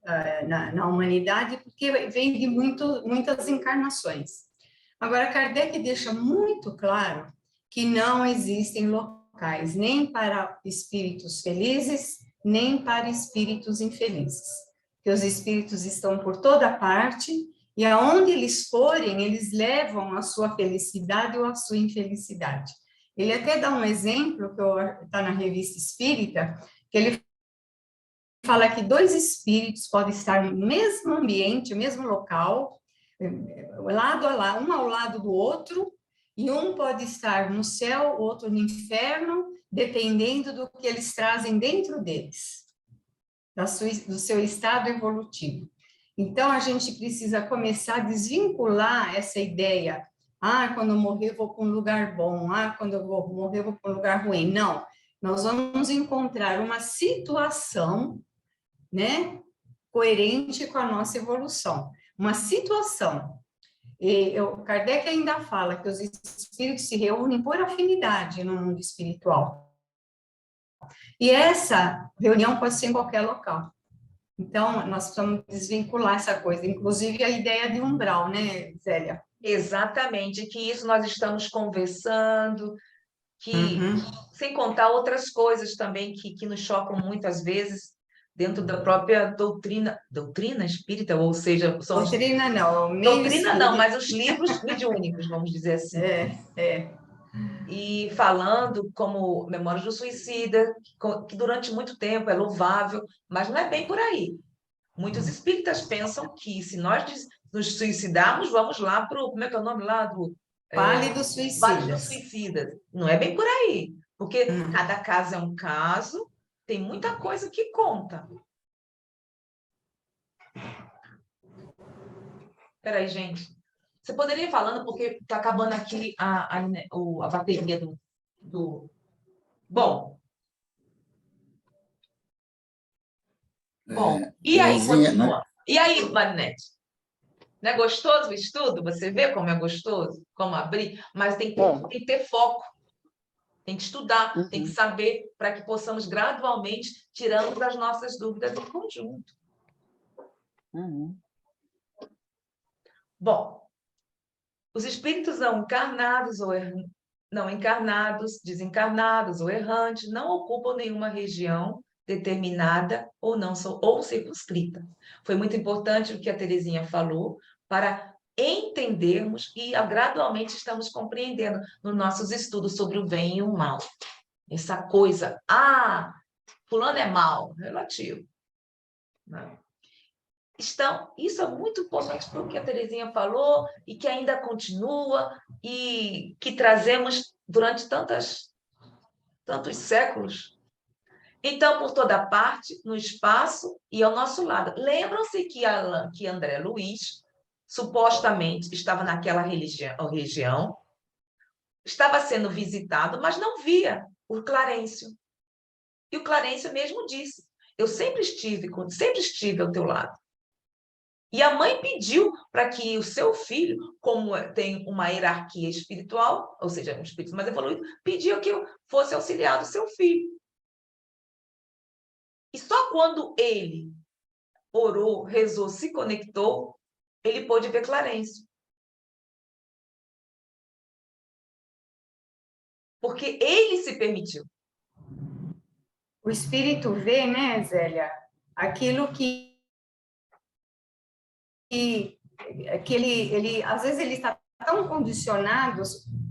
na humanidade, porque vem de muitas encarnações. Agora, Kardec deixa muito claro que não existem locais nem para espíritos felizes, nem para espíritos infelizes. Que os espíritos estão por toda parte, e aonde eles forem, eles levam a sua felicidade ou a sua infelicidade. Ele até dá um exemplo, que está na Revista Espírita, que ele fala que dois espíritos podem estar no mesmo ambiente, no mesmo local, lado a lado, um ao lado do outro, e um pode estar no céu, outro no inferno, dependendo do que eles trazem dentro deles, do seu estado evolutivo. Então, a gente precisa começar a desvincular essa ideia, quando eu morrer eu vou para um lugar bom, quando eu vou morrer eu vou para um lugar ruim. Não, nós vamos encontrar uma situação, né, coerente com a nossa evolução. Uma situação. Kardec ainda fala que os espíritos se reúnem por afinidade no mundo espiritual. E essa reunião pode ser em qualquer local. Então, nós precisamos desvincular essa coisa, inclusive a ideia de umbral, né, Zélia? Exatamente, que isso nós estamos conversando, sem contar outras coisas também que nos chocam muitas vezes, dentro da própria doutrina espírita, ou seja... Doutrina não, doutrina não, mas os livros mediúnicos, vamos dizer assim. E falando como Memórias do Suicida, que durante muito tempo é louvável, mas não é bem por aí. Muitos espíritas pensam que se nós nos suicidarmos, vamos lá para o... Como é que é o nome lá? Vale dos Vale dos Suicidas. Suicidas. Não é bem por aí, porque cada caso é um caso, tem muita coisa que conta. Peraí, gente. Você poderia ir falando, porque está acabando aqui a bateria do... Bom, e aí, Terezinha, continua. E aí, Marinete? Não é gostoso o estudo? Você vê como é gostoso? Como abrir? Mas tem que ter foco. Tem que estudar, tem que saber, para que possamos gradualmente tirando as nossas dúvidas em conjunto. Bom, os espíritos não encarnados não encarnados, desencarnados ou errantes não ocupam nenhuma região determinada ou circunscrita. Foi muito importante o que a Terezinha falou para entendermos e gradualmente estamos compreendendo nos nossos estudos sobre o bem e o mal. Essa coisa, fulano é mal, relativo. Não. Isso é muito importante para o que a Terezinha falou e que ainda continua e que trazemos durante tantos séculos. Então, por toda parte, no espaço e ao nosso lado. Lembram-se que André Luiz supostamente estava naquela região, estava sendo visitado, mas não via o Clarencio. E o Clarencio mesmo disse, eu sempre estive ao teu lado. E a mãe pediu para que o seu filho, como tem uma hierarquia espiritual, ou seja, um espírito mais evoluído, pediu que eu fosse auxiliar do seu filho. E só quando ele orou, rezou, se conectou, ele pôde ver Clarencio. Porque ele se permitiu. O espírito vê, né, Zélia, aquilo que ele às vezes ele está tão condicionado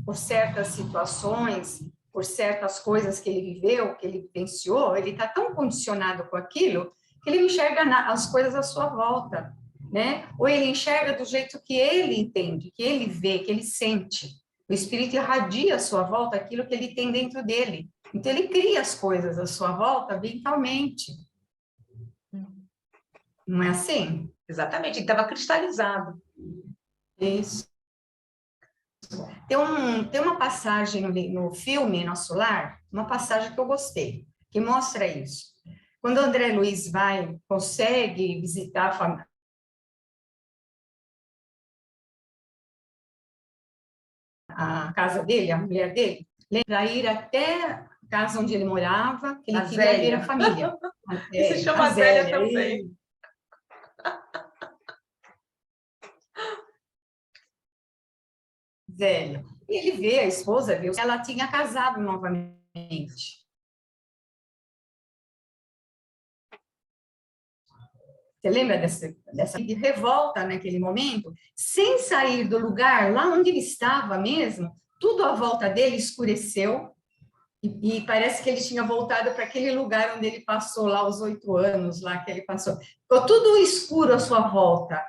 por certas situações, por certas coisas que ele viveu, que ele vivenciou, ele está tão condicionado com aquilo que ele enxerga as coisas à sua volta, né? Ou ele enxerga do jeito que ele entende, que ele vê, que ele sente. O espírito irradia à sua volta aquilo que ele tem dentro dele. Então ele cria as coisas à sua volta mentalmente. Não é assim? Exatamente, ele estava cristalizado. Isso. Tem uma passagem no filme Nosso Lar, uma passagem que eu gostei, que mostra isso. Quando o André Luiz consegue visitar a casa dele, a mulher dele, lembra ir até a casa onde ele morava, que ele queria ver a família. Que se chama Zélia também. Zélia. E ele vê a esposa, viu? Ela tinha casado novamente. Você lembra dessa revolta naquele momento? Sem sair do lugar, lá onde ele estava mesmo, tudo à volta dele escureceu. E parece que ele tinha voltado para aquele lugar onde ele passou lá os 8 anos, lá que ele passou. Ficou tudo escuro à sua volta,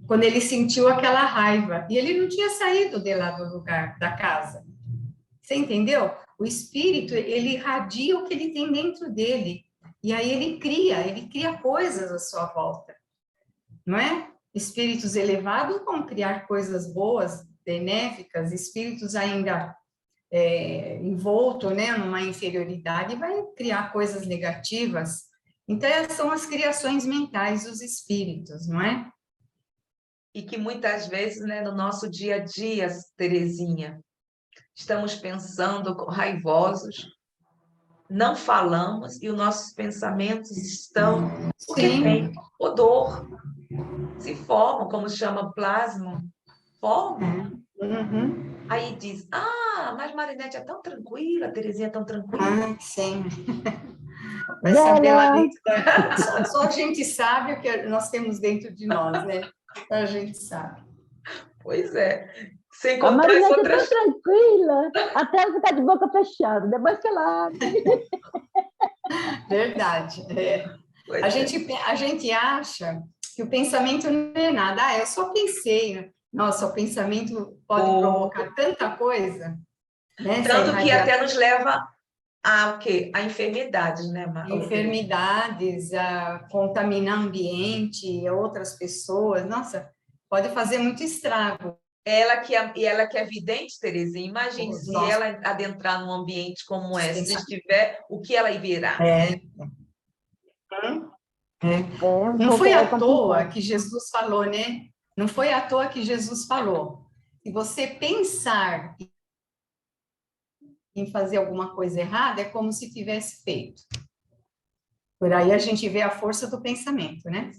quando ele sentiu aquela raiva. E ele não tinha saído de lá do lugar, da casa. Você entendeu? O espírito, ele irradia o que ele tem dentro dele. E aí ele cria coisas à sua volta. Não é? Espíritos elevados vão criar coisas boas, benéficas, espíritos ainda envolto, né, numa inferioridade, vai criar coisas negativas. Então, são as criações mentais dos espíritos, não é? E que muitas vezes, né, no nosso dia a dia, Terezinha, estamos pensando raivosos, não falamos e os nossos pensamentos estão... Porque tem odor, se formam, como chama plasma, formam. Uhum. Aí diz, mas Marinete é tão tranquila, Terezinha é tão tranquila. Sim. Vai saber lá dentro. Só a gente sabe o que nós temos dentro de nós, né? Só a gente sabe. Pois é. Sem A contar Marinete outras... é tão tranquila, até ela ficar de boca fechada, depois que ela abre. Verdade. Pois A é. gente acha que o pensamento não é nada. Ah, eu só pensei. Nossa, o pensamento pode provocar tanta coisa, né? Essa Tanto que irradiação. até nos leva a o quê? A enfermidades, né, Enfermidades, a contaminar ambiente, outras pessoas, nossa, pode fazer muito estrago. E ela que é vidente, Terezinha, imagine Os se nossos ela adentrar num ambiente como esse, se pensamentos. estiver, o que ela verá? Não foi É à toa complicado. que Jesus falou, né? Não foi à toa que Jesus falou. Se você pensar em fazer alguma coisa errada, é como se tivesse feito. Por aí a gente vê a força do pensamento, né?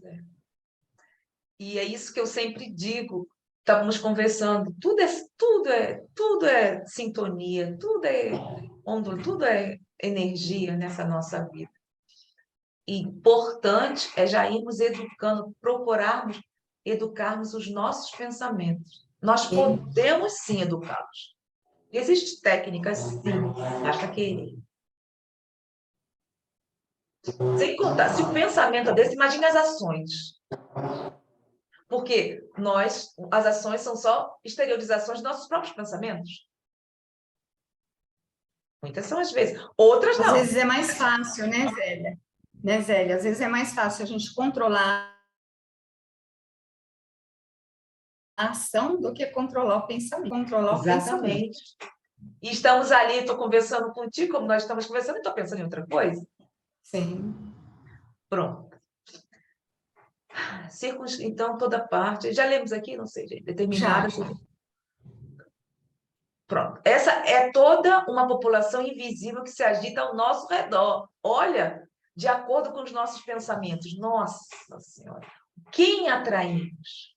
E é isso que eu sempre digo. Estávamos conversando, tudo é sintonia, tudo é onda, tudo é energia nessa nossa vida. E importante é já irmos educando, procurarmos educarmos os nossos pensamentos. Nós podemos sim educá-los. Existem técnicas, sim, basta querer. Sem contar, se o pensamento é desse, imagine as ações. Porque as ações são só exteriorizações dos nossos próprios pensamentos. Muitas são às vezes, outras Às não. vezes é mais fácil, né, Zélia? Né, Zélia? Às vezes é mais fácil a gente controlar a ação do que controlar o pensamento. Controlar o pensamento. Exatamente. E estamos ali, estou conversando contigo, como nós estamos conversando, e estou pensando em outra coisa. Sim. Pronto. Então, toda parte. Já lemos aqui, não sei, gente, determinada. Já. Pronto. Essa é toda uma população invisível que se agita ao nosso redor. Olha, de acordo com os nossos pensamentos. Nossa Senhora, quem atraímos?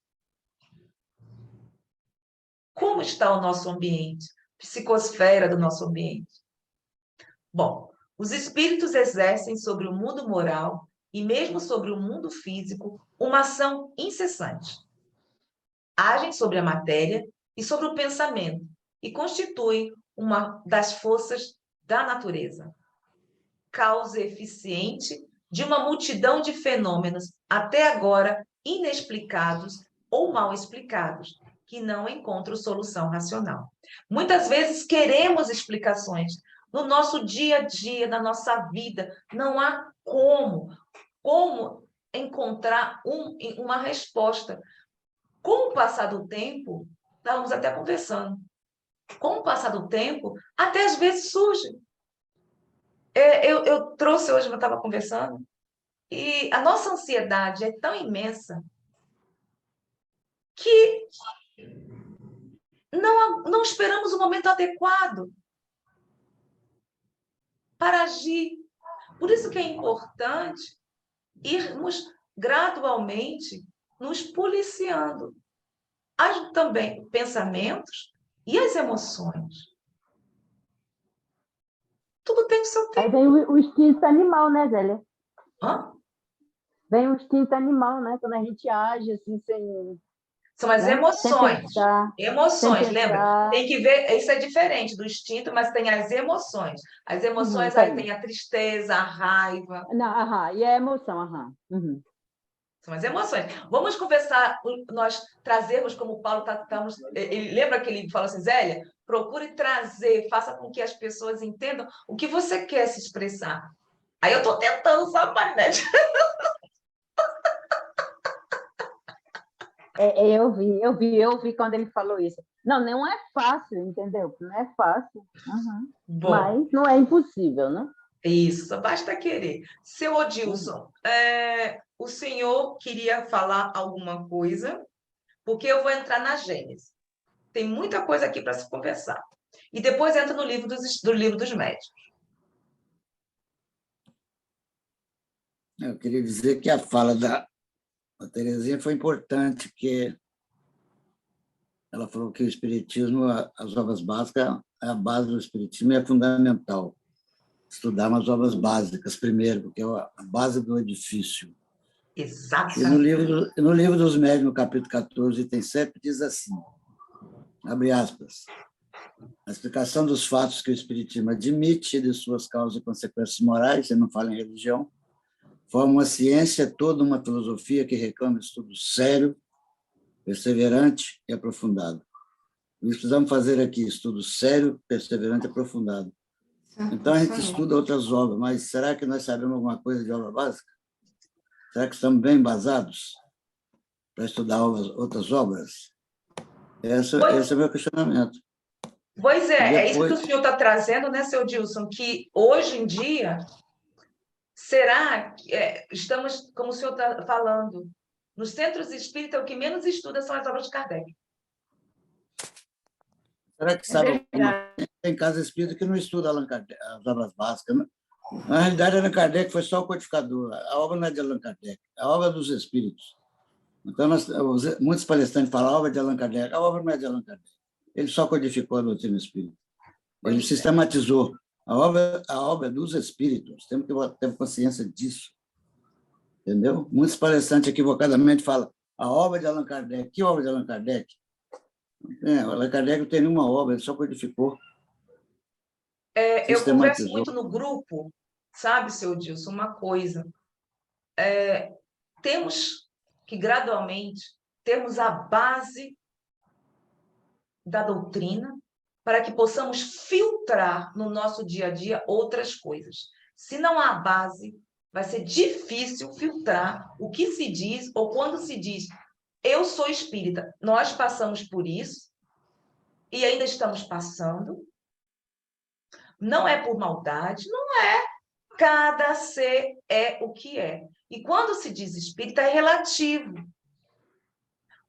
Como está o nosso ambiente? Psicosfera do nosso ambiente. Bom, os espíritos exercem sobre o mundo moral e mesmo sobre o mundo físico uma ação incessante. Agem sobre a matéria e sobre o pensamento e constituem uma das forças da natureza. Causa eficiente de uma multidão de fenômenos até agora inexplicados ou mal explicados, que não encontram solução racional. Muitas vezes queremos explicações. No nosso dia a dia, na nossa vida, não há como encontrar uma resposta. Com o passar do tempo, estávamos até conversando, com o passar do tempo, até às vezes surge. Eu trouxe hoje, eu estava conversando, e a nossa ansiedade é tão imensa que não esperamos o momento adequado para agir. Por isso que é importante irmos gradualmente nos policiando. Também pensamentos e as emoções. Tudo tem o seu tempo. Aí vem o instinto animal, né, Zélia? Hã? Vem o instinto animal, né? Quando a gente age assim, sem... São as né? emoções. Sem pensar, Emoções, sem lembra? pensar. Tem que ver, isso é diferente do instinto, mas tem as emoções. As emoções, aí tem a tristeza, a raiva. Não, aham, e a emoção, aham. Uhum. São as emoções. Vamos conversar, nós trazermos, como o Paulo estamos. Ele lembra que ele falou assim, Zélia, procure trazer, faça com que as pessoas entendam o que você quer se expressar. Aí eu estou tentando, sabe, Marinete? Eu vi quando ele falou isso. Não é fácil, entendeu? Não é fácil. Uhum. Bom, mas não é impossível, né? isso, só basta querer. Seu Odilson, o senhor queria falar alguma coisa? Porque eu vou entrar na Gênesis. Tem muita coisa aqui para se conversar. E depois entra no livro do livro dos médicos. Eu queria dizer que a fala da Terezinha foi importante, porque ela falou que o Espiritismo, as obras básicas, a base do Espiritismo é fundamental. Estudar as obras básicas primeiro, porque é a base do edifício. Exato. E no livro dos Médiuns, no capítulo 14, item 7, diz assim, abre aspas, a explicação dos fatos que o Espiritismo admite de suas causas e consequências morais, ele não fala em religião, forma uma ciência, toda uma filosofia que reclama estudo sério, perseverante e aprofundado. Nós precisamos fazer aqui estudo sério, perseverante e aprofundado. Então, a gente estuda outras obras, mas será que nós sabemos alguma coisa de obra básica? Será que estamos bem embasados para estudar outras obras? Esse é o meu questionamento. Pois é, é isso que Depois, o senhor está trazendo, né, seu Dilson, que hoje em dia, será que estamos, como o senhor está falando, nos centros espíritas, o que menos estuda são as obras de Kardec. será que sabe alguma coisa? Tem casa espírita que não estuda Allan Kardec, as obras básicas, né? Na realidade, Allan Kardec foi só o codificador. A obra não é de Allan Kardec, a obra é dos espíritos. Então, muitos palestrantes falam a obra é de Allan Kardec. A obra não é de Allan Kardec. Ele só codificou a doutrina espírita. Ele sistematizou. A obra é dos espíritos. Temos que ter consciência disso. Entendeu? Muitos palestrantes equivocadamente falam a obra de Allan Kardec. Que obra de Allan Kardec? Allan Kardec não tem nenhuma obra, ele só codificou. Eu converso muito no grupo, sabe, seu Dilson, uma coisa. Temos que, gradualmente, termos a base da doutrina para que possamos filtrar no nosso dia a dia outras coisas. Se não há base, vai ser difícil filtrar o que se diz ou quando se diz eu sou espírita. Nós passamos por isso e ainda estamos passando. Não é por maldade, não é. Cada ser é o que é. E quando se diz espírita, é relativo.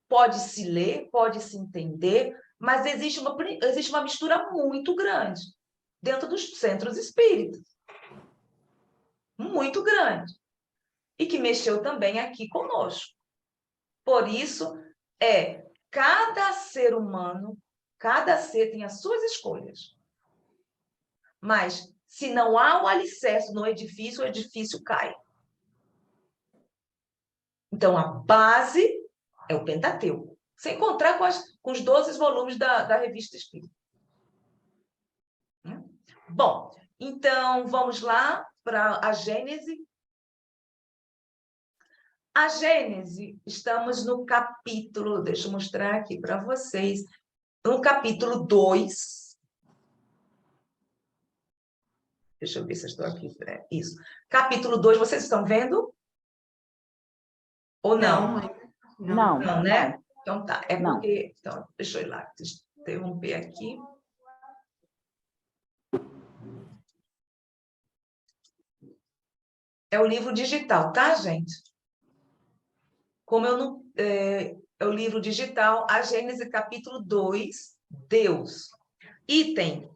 Pode-se ler, pode-se entender, mas existe uma mistura muito grande dentro dos centros espíritas. Muito grande. E que mexeu também aqui conosco. Por isso, cada ser humano, cada ser tem as suas escolhas. Mas, se não há o alicerce no edifício, o edifício cai. Então, a base é o Pentateuco. Sem encontrar com os 12 volumes da Revista Espírita. Bom, então, vamos lá para a Gênese. A Gênese, estamos no capítulo, deixa eu mostrar aqui para vocês, no capítulo 2. Deixa eu ver se eu estou aqui. Isso. Capítulo 2, vocês estão vendo? Ou não? Não, não, né? Então tá. É não. porque. Então, deixa eu ir lá, interromper aqui. É o livro digital, tá, gente? Como eu não. É o livro digital, a Gênese, capítulo 2, Deus. Item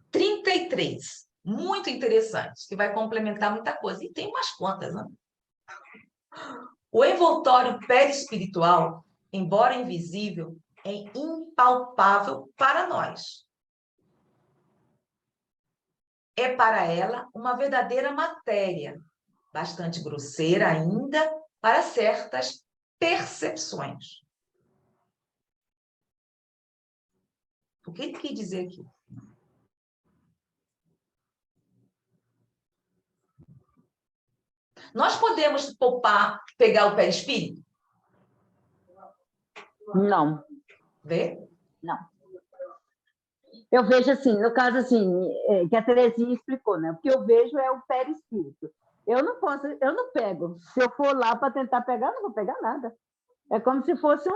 33. Muito interessante, que vai complementar muita coisa. E tem umas quantas, né? O envoltório perispiritual, embora invisível, é impalpável para nós. É para ela uma verdadeira matéria, bastante grosseira ainda para certas percepções. O que ele quer dizer aqui? Nós podemos pegar o perispírito? Não. Vê? Não. Eu vejo assim, no caso assim, que a Terezinha explicou, né? O que eu vejo é o perispírito. Eu não pego. Se eu for lá para tentar pegar, eu não vou pegar nada. É como se fosse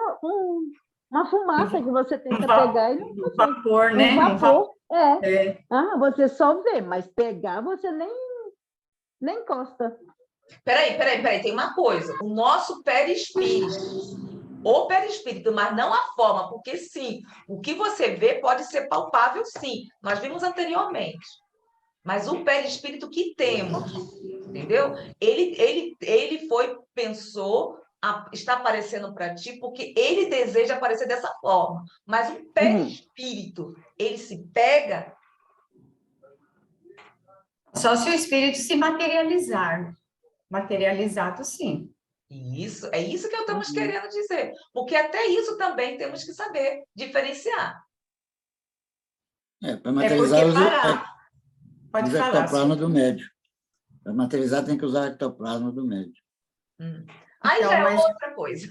uma fumaça que você tenta pegar e não consegue. Vapor, né? Um vapor, você só vê, mas pegar você nem encosta. Peraí, tem uma coisa. O nosso perispírito, o perispírito, mas não a forma, porque sim, o que você vê pode ser palpável, sim. Nós vimos anteriormente. Mas o perispírito que temos, entendeu? Ele pensou, está aparecendo para ti, porque ele deseja aparecer dessa forma. Mas o perispírito, ele se pega... Só se o espírito se materializar. Materializado, sim. Isso, é isso que estamos querendo dizer. Porque até isso também temos que saber diferenciar. Para materializar Pode os falar, ectoplanos do médio. Para materializar, tem que usar o ectoplasma do médium. Aí Então, já é mas- outra coisa.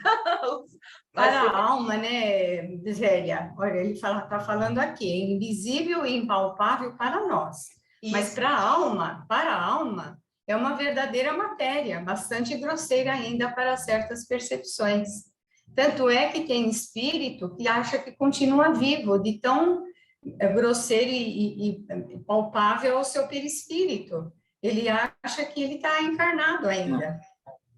Vai Para ser- a alma, né, Zélia? Olha, ele está falando aqui, é invisível e impalpável para nós. Mas Isso. para a alma, é uma verdadeira matéria, bastante grosseira ainda para certas percepções. Tanto é que tem espírito que acha que continua vivo, de tão grosseiro e palpável ao seu perispírito. Ele acha que ele está encarnado ainda,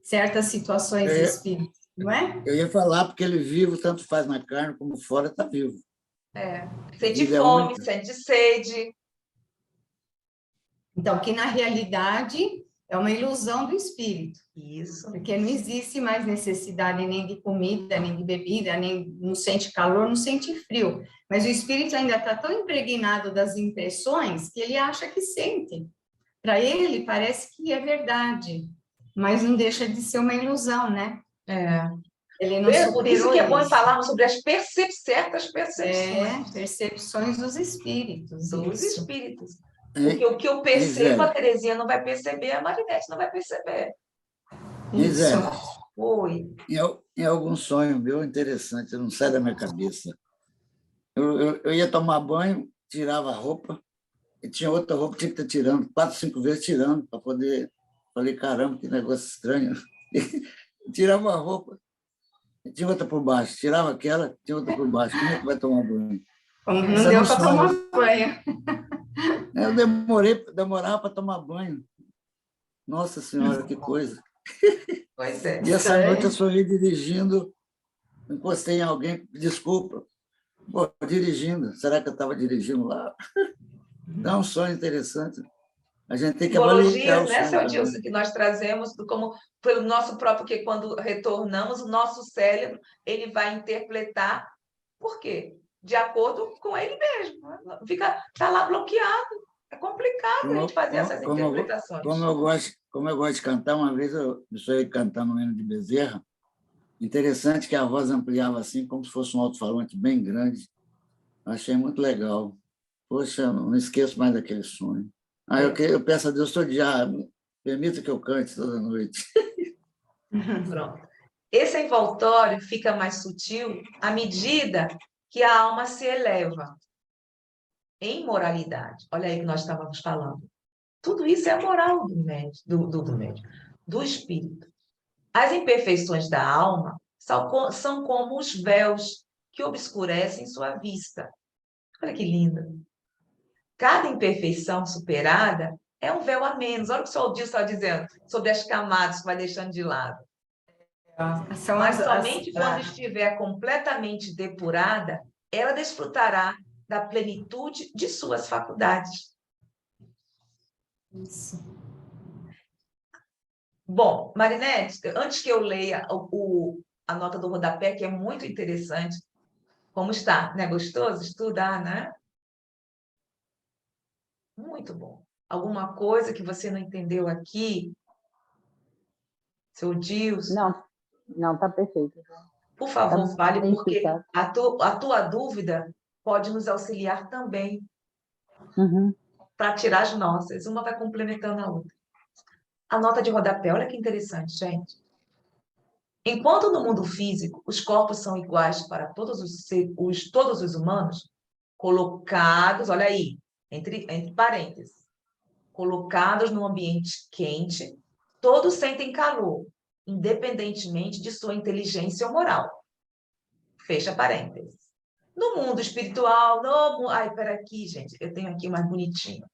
certas situações de espírito, não é? Eu ia falar porque ele vivo, tanto faz na carne como fora, está vivo. Sente Vida é fome, única. sente sede. Então, que na realidade é uma ilusão do espírito, Isso. porque não existe mais necessidade nem de comida, nem de bebida, nem não sente calor, não sente frio. Mas o espírito ainda está tão impregnado das impressões que ele acha que sente. Para ele, parece que é verdade, mas não deixa de ser uma ilusão, né? É. Ele não Por isso superou que é bom isso. falarmos sobre as certas percepções Percepções dos espíritos. dos Isso. espíritos. Hein, Porque o que eu percebo, Zé? a Terezinha não vai perceber, a Marinete não vai perceber. Zé, Oi. em algum sonho meu interessante, não sai da minha cabeça. Eu ia tomar banho, tirava a roupa, e tinha outra roupa, tinha que estar tirando, 4, 5 vezes tirando, para poder... Falei, caramba, que negócio estranho. Tirava a roupa, tinha outra por baixo, tirava aquela, tinha outra por baixo. Como é que vai tomar banho? Como não Isso é deu no para sonho. tomar banho. Eu demorava para tomar banho. Nossa Senhora, que coisa. Pois é. E essa noite eu sonhei dirigindo, encostei em alguém, desculpa, pô, dirigindo. Será que eu estava dirigindo lá? É um sonho interessante. A gente tem que avaliar Simbologias, o né, sonho seu também. Adilson, que nós trazemos como pelo nosso próprio, que quando retornamos, o nosso cérebro, ele vai interpretar. Por quê? De acordo com ele mesmo. Está lá bloqueado. É complicado a gente fazer essas interpretações. Como eu gosto de cantar, uma vez eu sonhei cantando no hino de Bezerra. Interessante que a voz ampliava assim, como se fosse um alto-falante bem grande. Achei muito legal. Poxa, eu não esqueço mais daquele sonho. Eu peço a Deus todo dia, permita que eu cante toda noite. Pronto. Esse envoltório fica mais sutil à medida que a alma se eleva em moralidade. Olha aí que nós estávamos falando. Tudo isso é a moral do médium, do espírito. As imperfeições da alma são como os véus que obscurecem sua vista. Olha que lindo. Cada imperfeição superada é um véu a menos. Olha o que o senhor Odilson está dizendo sobre as camadas que vai deixando de lado. Mas somente quando estiver completamente depurada, ela desfrutará da plenitude de suas faculdades. Isso. Bom, Marinete, antes que eu leia a nota do rodapé, que é muito interessante, como está, né? Gostoso estudar, né? Muito bom. Alguma coisa que você não entendeu aqui, seu Dilson? Não, está perfeito. Por favor, Tá fale, bem porque explicado. a tua dúvida pode nos auxiliar também Uhum. para tirar as nossas. Uma vai complementando a outra. A nota de rodapé, olha que interessante, gente. Enquanto no mundo físico os corpos são iguais para todos os humanos, colocados, olha aí, entre parênteses, colocados num ambiente quente, todos sentem calor, independentemente de sua inteligência ou moral. Fecha parênteses. No mundo espiritual, ai, peraí aqui, gente, eu tenho aqui mais bonitinho.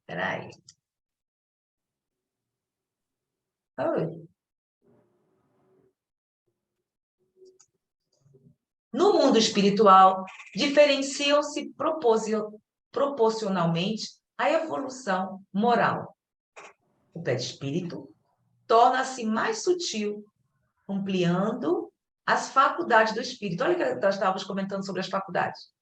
Peraí. Oi. No mundo espiritual, diferenciam-se proporcionalmente à evolução moral. O perispírito torna-se mais sutil, ampliando as faculdades do espírito. Olha o que nós estávamos comentando sobre as faculdades.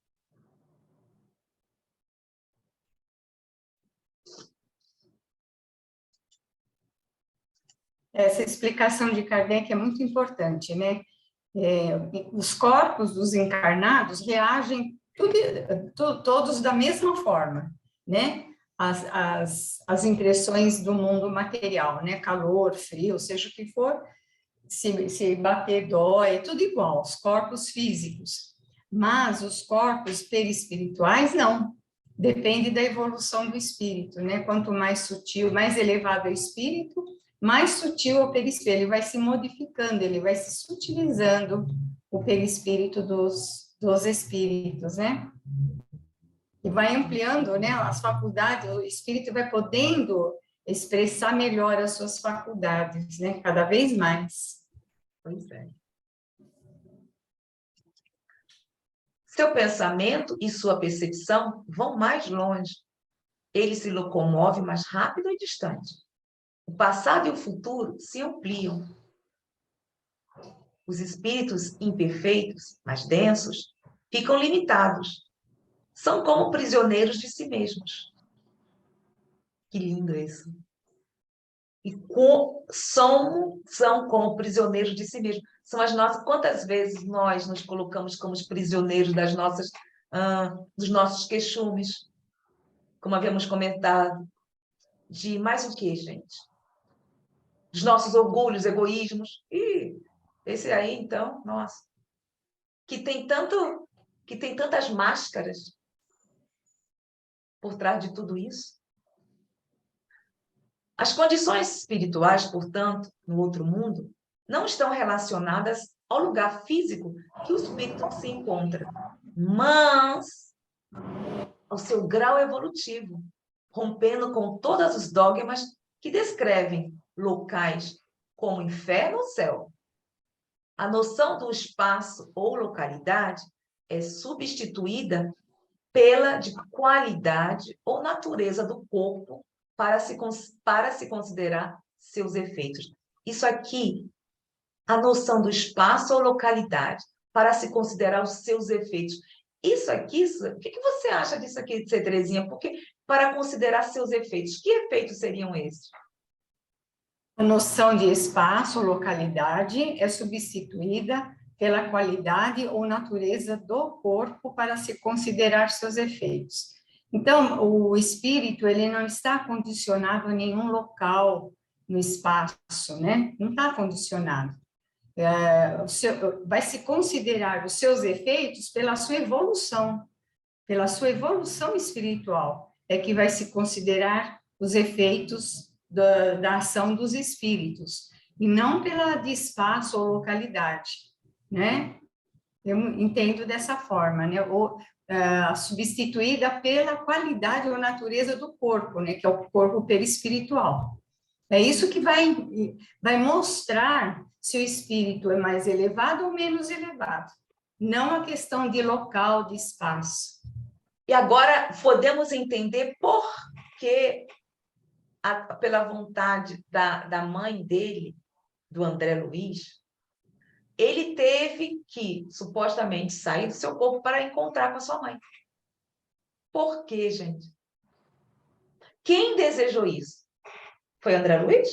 Essa explicação de Kardec é muito importante, né? Os corpos dos encarnados reagem todos da mesma forma, né? as impressões do mundo material, né? Calor, frio, seja o que for, se bater dói, é tudo igual, os corpos físicos. Mas os corpos perispirituais, não. Depende da evolução do espírito, né? Quanto mais sutil, mais elevado é o espírito, mais sutil é o perispírito. Ele vai se modificando, ele vai se sutilizando, o perispírito dos espíritos, né? E vai ampliando, né, as faculdades, o espírito vai podendo expressar melhor as suas faculdades, né, cada vez mais. Pois é. Seu pensamento e sua percepção vão mais longe. Ele se locomove mais rápido e distante. O passado e o futuro se ampliam. Os espíritos imperfeitos, mais densos, ficam limitados. São como prisioneiros de si mesmos. Que lindo isso. E são como prisioneiros de si mesmos. São as nossas. Quantas vezes nós nos colocamos como os prisioneiros dos nossos queixumes, como havíamos comentado, de mais o quê, gente? Dos nossos orgulhos, egoísmos. E esse aí, então, nossa, que tem tantas máscaras por trás de tudo isso. As condições espirituais, portanto, no outro mundo, não estão relacionadas ao lugar físico que o espírito se encontra, mas ao seu grau evolutivo, rompendo com todos os dogmas que descrevem locais como inferno ou céu. A noção do espaço ou localidade é substituída pela de qualidade ou natureza do corpo para se considerar seus efeitos. Isso aqui, a noção do espaço ou localidade para se considerar os seus efeitos. Isso aqui, o que você acha disso aqui, Terezinha? Porque para considerar seus efeitos, que efeitos seriam esses? A noção de espaço, localidade, é substituída pela qualidade ou natureza do corpo para se considerar seus efeitos. Então, o espírito, ele não está condicionado a nenhum local no espaço, né? Não está condicionado. Vai se considerar os seus efeitos pela sua evolução espiritual, é que vai se considerar os efeitos da ação dos espíritos, e não pela de espaço ou localidade, né? Eu entendo dessa forma, né? Substituída pela qualidade ou natureza do corpo, né? Que é o corpo perispiritual. É isso que vai mostrar se o espírito é mais elevado ou menos elevado, não a questão de local, de espaço. E agora podemos entender por que, pela vontade da mãe dele, do André Luiz, ele teve que, supostamente, sair do seu corpo para encontrar com a sua mãe. Por quê, gente? Quem desejou isso? Foi André Luiz?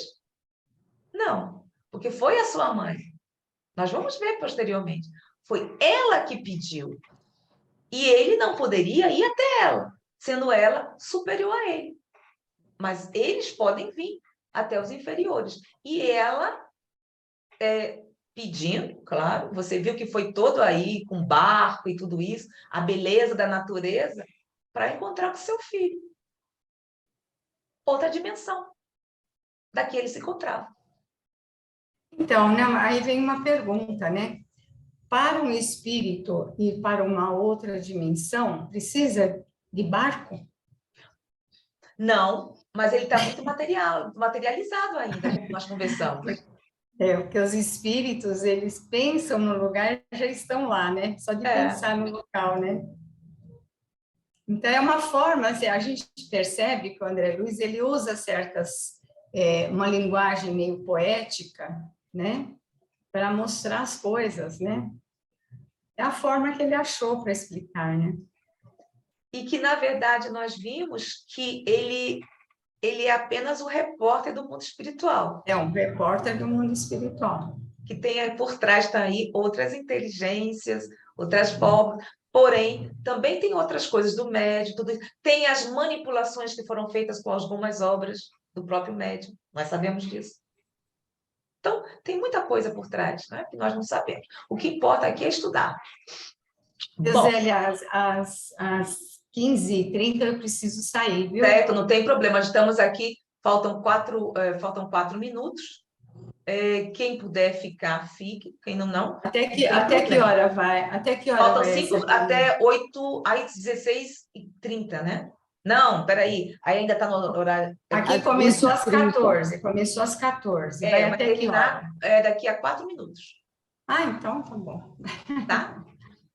Não, porque foi a sua mãe. Nós vamos ver posteriormente. Foi ela que pediu. E ele não poderia ir até ela, sendo ela superior a ele. Mas eles podem vir até os inferiores. E ela, pedindo, claro, você viu que foi todo aí, com barco e tudo isso, a beleza da natureza, para encontrar com seu filho. Outra dimensão da que ele se encontrava. Então, né, aí vem uma pergunta, né? Para um espírito ir para uma outra dimensão, precisa de barco? Não, mas ele está muito materializado ainda, como nós conversamos. Porque os espíritos, eles pensam no lugar e já estão lá, né? Só de pensar no local, né? Então, é uma forma, assim, a gente percebe que o André Luiz, ele usa uma linguagem meio poética, né? Para mostrar as coisas, né? É a forma que ele achou para explicar, né? E que, na verdade, nós vimos que ele é apenas o repórter do mundo espiritual. É um repórter do mundo espiritual. Que tem aí por trás, tá aí outras inteligências, outras formas, Porém, também tem outras coisas do médium, tudo isso. Tem as manipulações que foram feitas com algumas obras do próprio médium, nós sabemos disso. Então, tem muita coisa por trás, né, que nós não sabemos. O que importa aqui é estudar. Zélia, às 15h30 eu preciso sair, viu? Certo, não tem problema. Estamos aqui, faltam 4 minutos. Quem puder ficar, fique. Quem não. Até que hora vai? Até que hora Faltam vai 5 essa até 8, aí 16h30, né? Não, peraí. Aí ainda está no horário. Aqui começou às 14. Começou às 14. Vai Vai até que hora? Daqui a 4 minutos. Ah, então tá bom. Tá?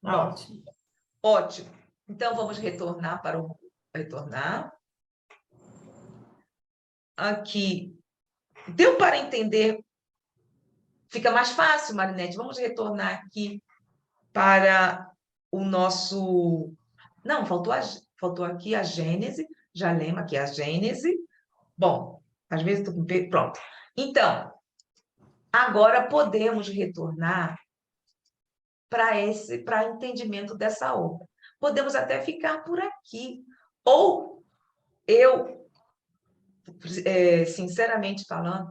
Tá ótimo. Ótimo. Então, vamos retornar para o... Retornar. Aqui. Deu para entender? Fica mais fácil, Marinete. Vamos retornar aqui para o nosso... Não, faltou aqui a Gênese. Já lemos aqui a Gênese. Bom, às vezes... Pronto. Então, agora podemos retornar para entendimento dessa obra. Podemos até ficar por aqui. Ou eu, sinceramente falando,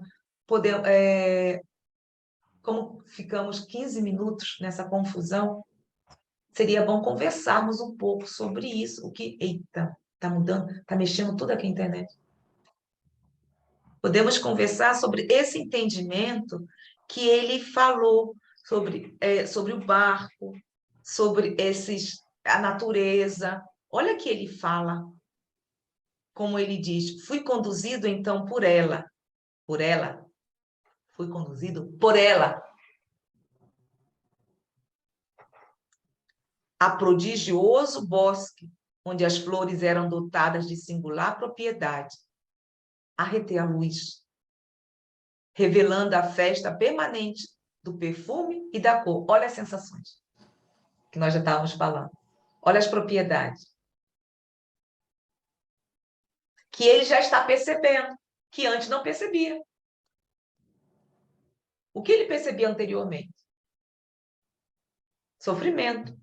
como ficamos 15 minutos nessa confusão, seria bom conversarmos um pouco sobre isso. Eita, está mudando, está mexendo tudo aqui na internet. Podemos conversar sobre esse entendimento que ele falou sobre o barco, sobre a natureza. Olha que ele fala, como ele diz, fui conduzido então por ela, fui conduzido por ela a prodigioso bosque, onde as flores eram dotadas de singular propriedade, a reter a luz, revelando a festa permanente do perfume e da cor. Olha as sensações que nós já estávamos falando. Olha as propriedades. Que ele já está percebendo, que antes não percebia. O que ele percebia anteriormente? Sofrimento,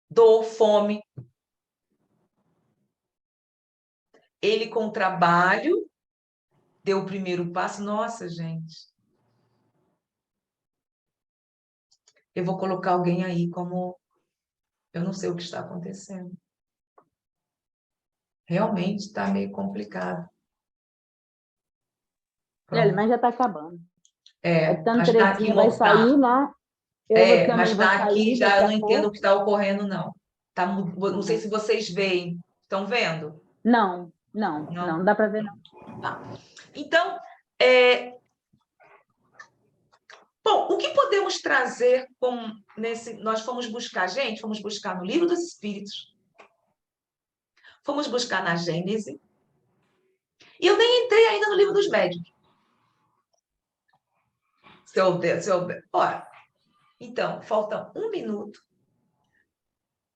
dor, fome. Ele, com o trabalho, deu o primeiro passo. Nossa, gente. Eu vou colocar alguém aí como... Eu não sei o que está acontecendo. Realmente está meio complicado. Mas já está acabando. Mas está aqui vai sair, né? Mas está aqui, já eu não entendo o que está ocorrendo, não. Não sei se vocês veem. Estão vendo? Não dá para ver, não. Tá. Então, bom, o que podemos trazer nós fomos buscar, gente, fomos buscar no Livro dos Espíritos, fomos buscar na Gênese, e eu nem entrei ainda no Livro dos Médiuns. Ora, então, falta 1 minuto,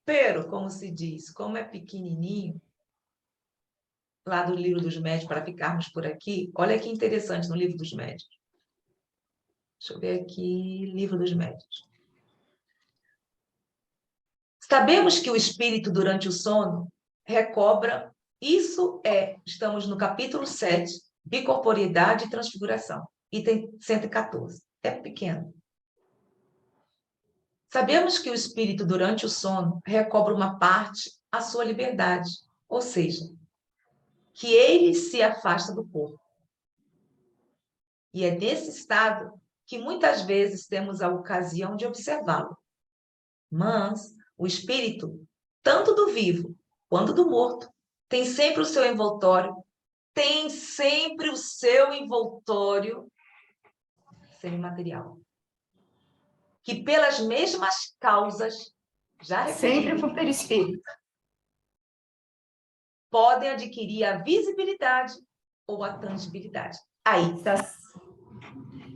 pero, como se diz, como é pequenininho, lá do Livro dos Médiuns, para ficarmos por aqui, olha que interessante no Livro dos Médiuns. Deixa eu ver aqui, Livro dos Médiuns. Sabemos que o espírito, durante o sono, recobra, estamos no capítulo 7, Bicorporeidade e Transfiguração, item 114. É pequeno. Sabemos que o espírito, durante o sono, recobra uma parte à sua liberdade, ou seja, que ele se afasta do corpo. E é nesse estado que muitas vezes temos a ocasião de observá-lo. Mas o espírito, tanto do vivo quanto do morto, tem sempre o seu envoltório semimaterial, que pelas mesmas causas já sempre para o perispírito, podem adquirir a visibilidade ou a tangibilidade. Aí.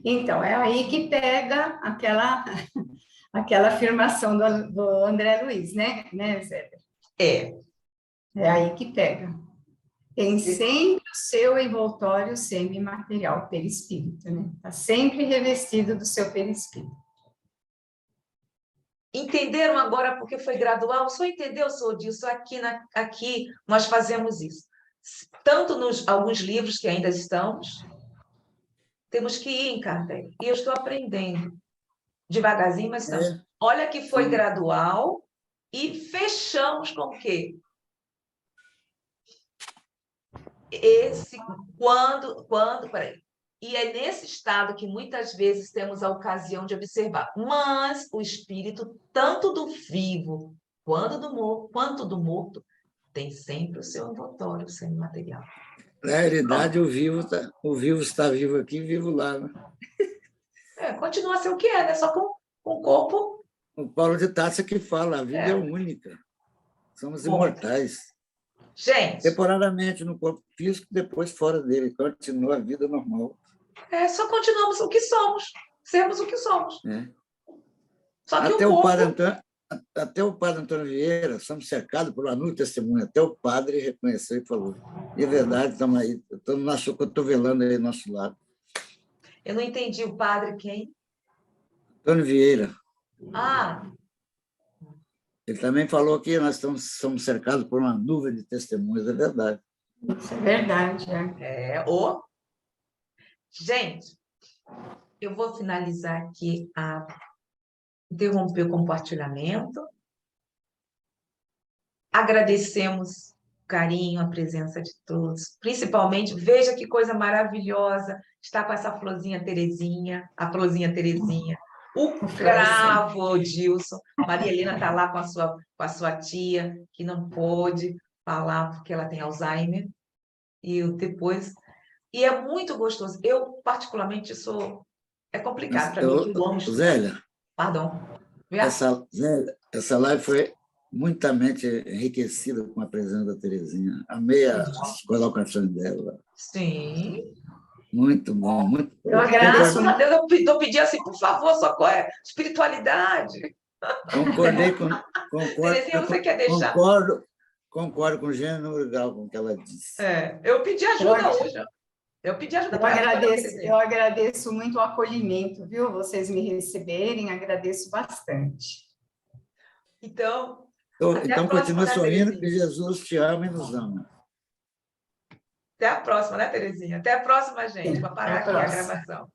Então, é aí que pega aquela afirmação do André Luiz, né, Zé? É aí que pega. Tem sempre o seu envoltório semimaterial, perispírito, né? Está sempre revestido do seu perispírito. Entenderam agora porque foi gradual? Só entendeu, sou disso? Aqui nós fazemos isso. Tanto nos alguns livros que ainda estamos, temos que ir em Kardec. E eu estou aprendendo. Devagarzinho, mas estamos. É, Olha que foi sim. gradual e fechamos com o quê? Peraí. E é nesse estado que muitas vezes temos a ocasião de observar. Mas o espírito, tanto do vivo quanto do morto, tem sempre o seu envoltório semimaterial. Na realidade, o vivo está vivo aqui, vivo lá. Né? Continua a ser o que é, né? Só com o corpo. O Paulo de Tarso que fala, a vida é única. Somos imortais. Gente. Temporariamente no corpo físico, depois fora dele. Continua a vida normal. Só continuamos o que somos. Sermos o que somos. Só que até o corpo... Até o padre Antônio Vieira, somos cercados por uma nuvem testemunha. Até o padre reconheceu e falou. E é verdade, estamos aí. Estamos cotovelando aí do nosso lado. Eu não entendi. O padre quem? Antônio Vieira. Ah. Ele também falou que nós somos cercados por uma nuvem de testemunhas. É verdade. Isso é verdade. Gente, eu vou finalizar aqui interromper o compartilhamento. Agradecemos o carinho, a presença de todos. Principalmente, veja que coisa maravilhosa está com essa florzinha Terezinha, a florzinha Terezinha. O cravo, Dilson. Maria Helena está lá com a sua tia, que não pôde falar porque ela tem Alzheimer. E depois... E é muito gostoso. Eu, particularmente, é complicado para mim, que eu amo estudar. Zélia. Pardon. Essa live foi muitamente enriquecida com a presença da Terezinha. Amei as colocações dela. Sim. Muito bom, muito bom. Eu agradeço. Graças a Deus, eu pedi assim, por favor, socorre, espiritualidade. Concordei com... Terezinha, você quer deixar? Concordo com o gênero grau com o que ela disse. Eu pedi ajuda hoje. Eu pedi ajuda para ela. Eu agradeço muito o acolhimento, viu? Vocês me receberem, agradeço bastante. Então continua sorrindo, que Jesus te ama e nos ama. Até a próxima, né, Terezinha? Até a próxima, gente. Vou parar aqui a gravação.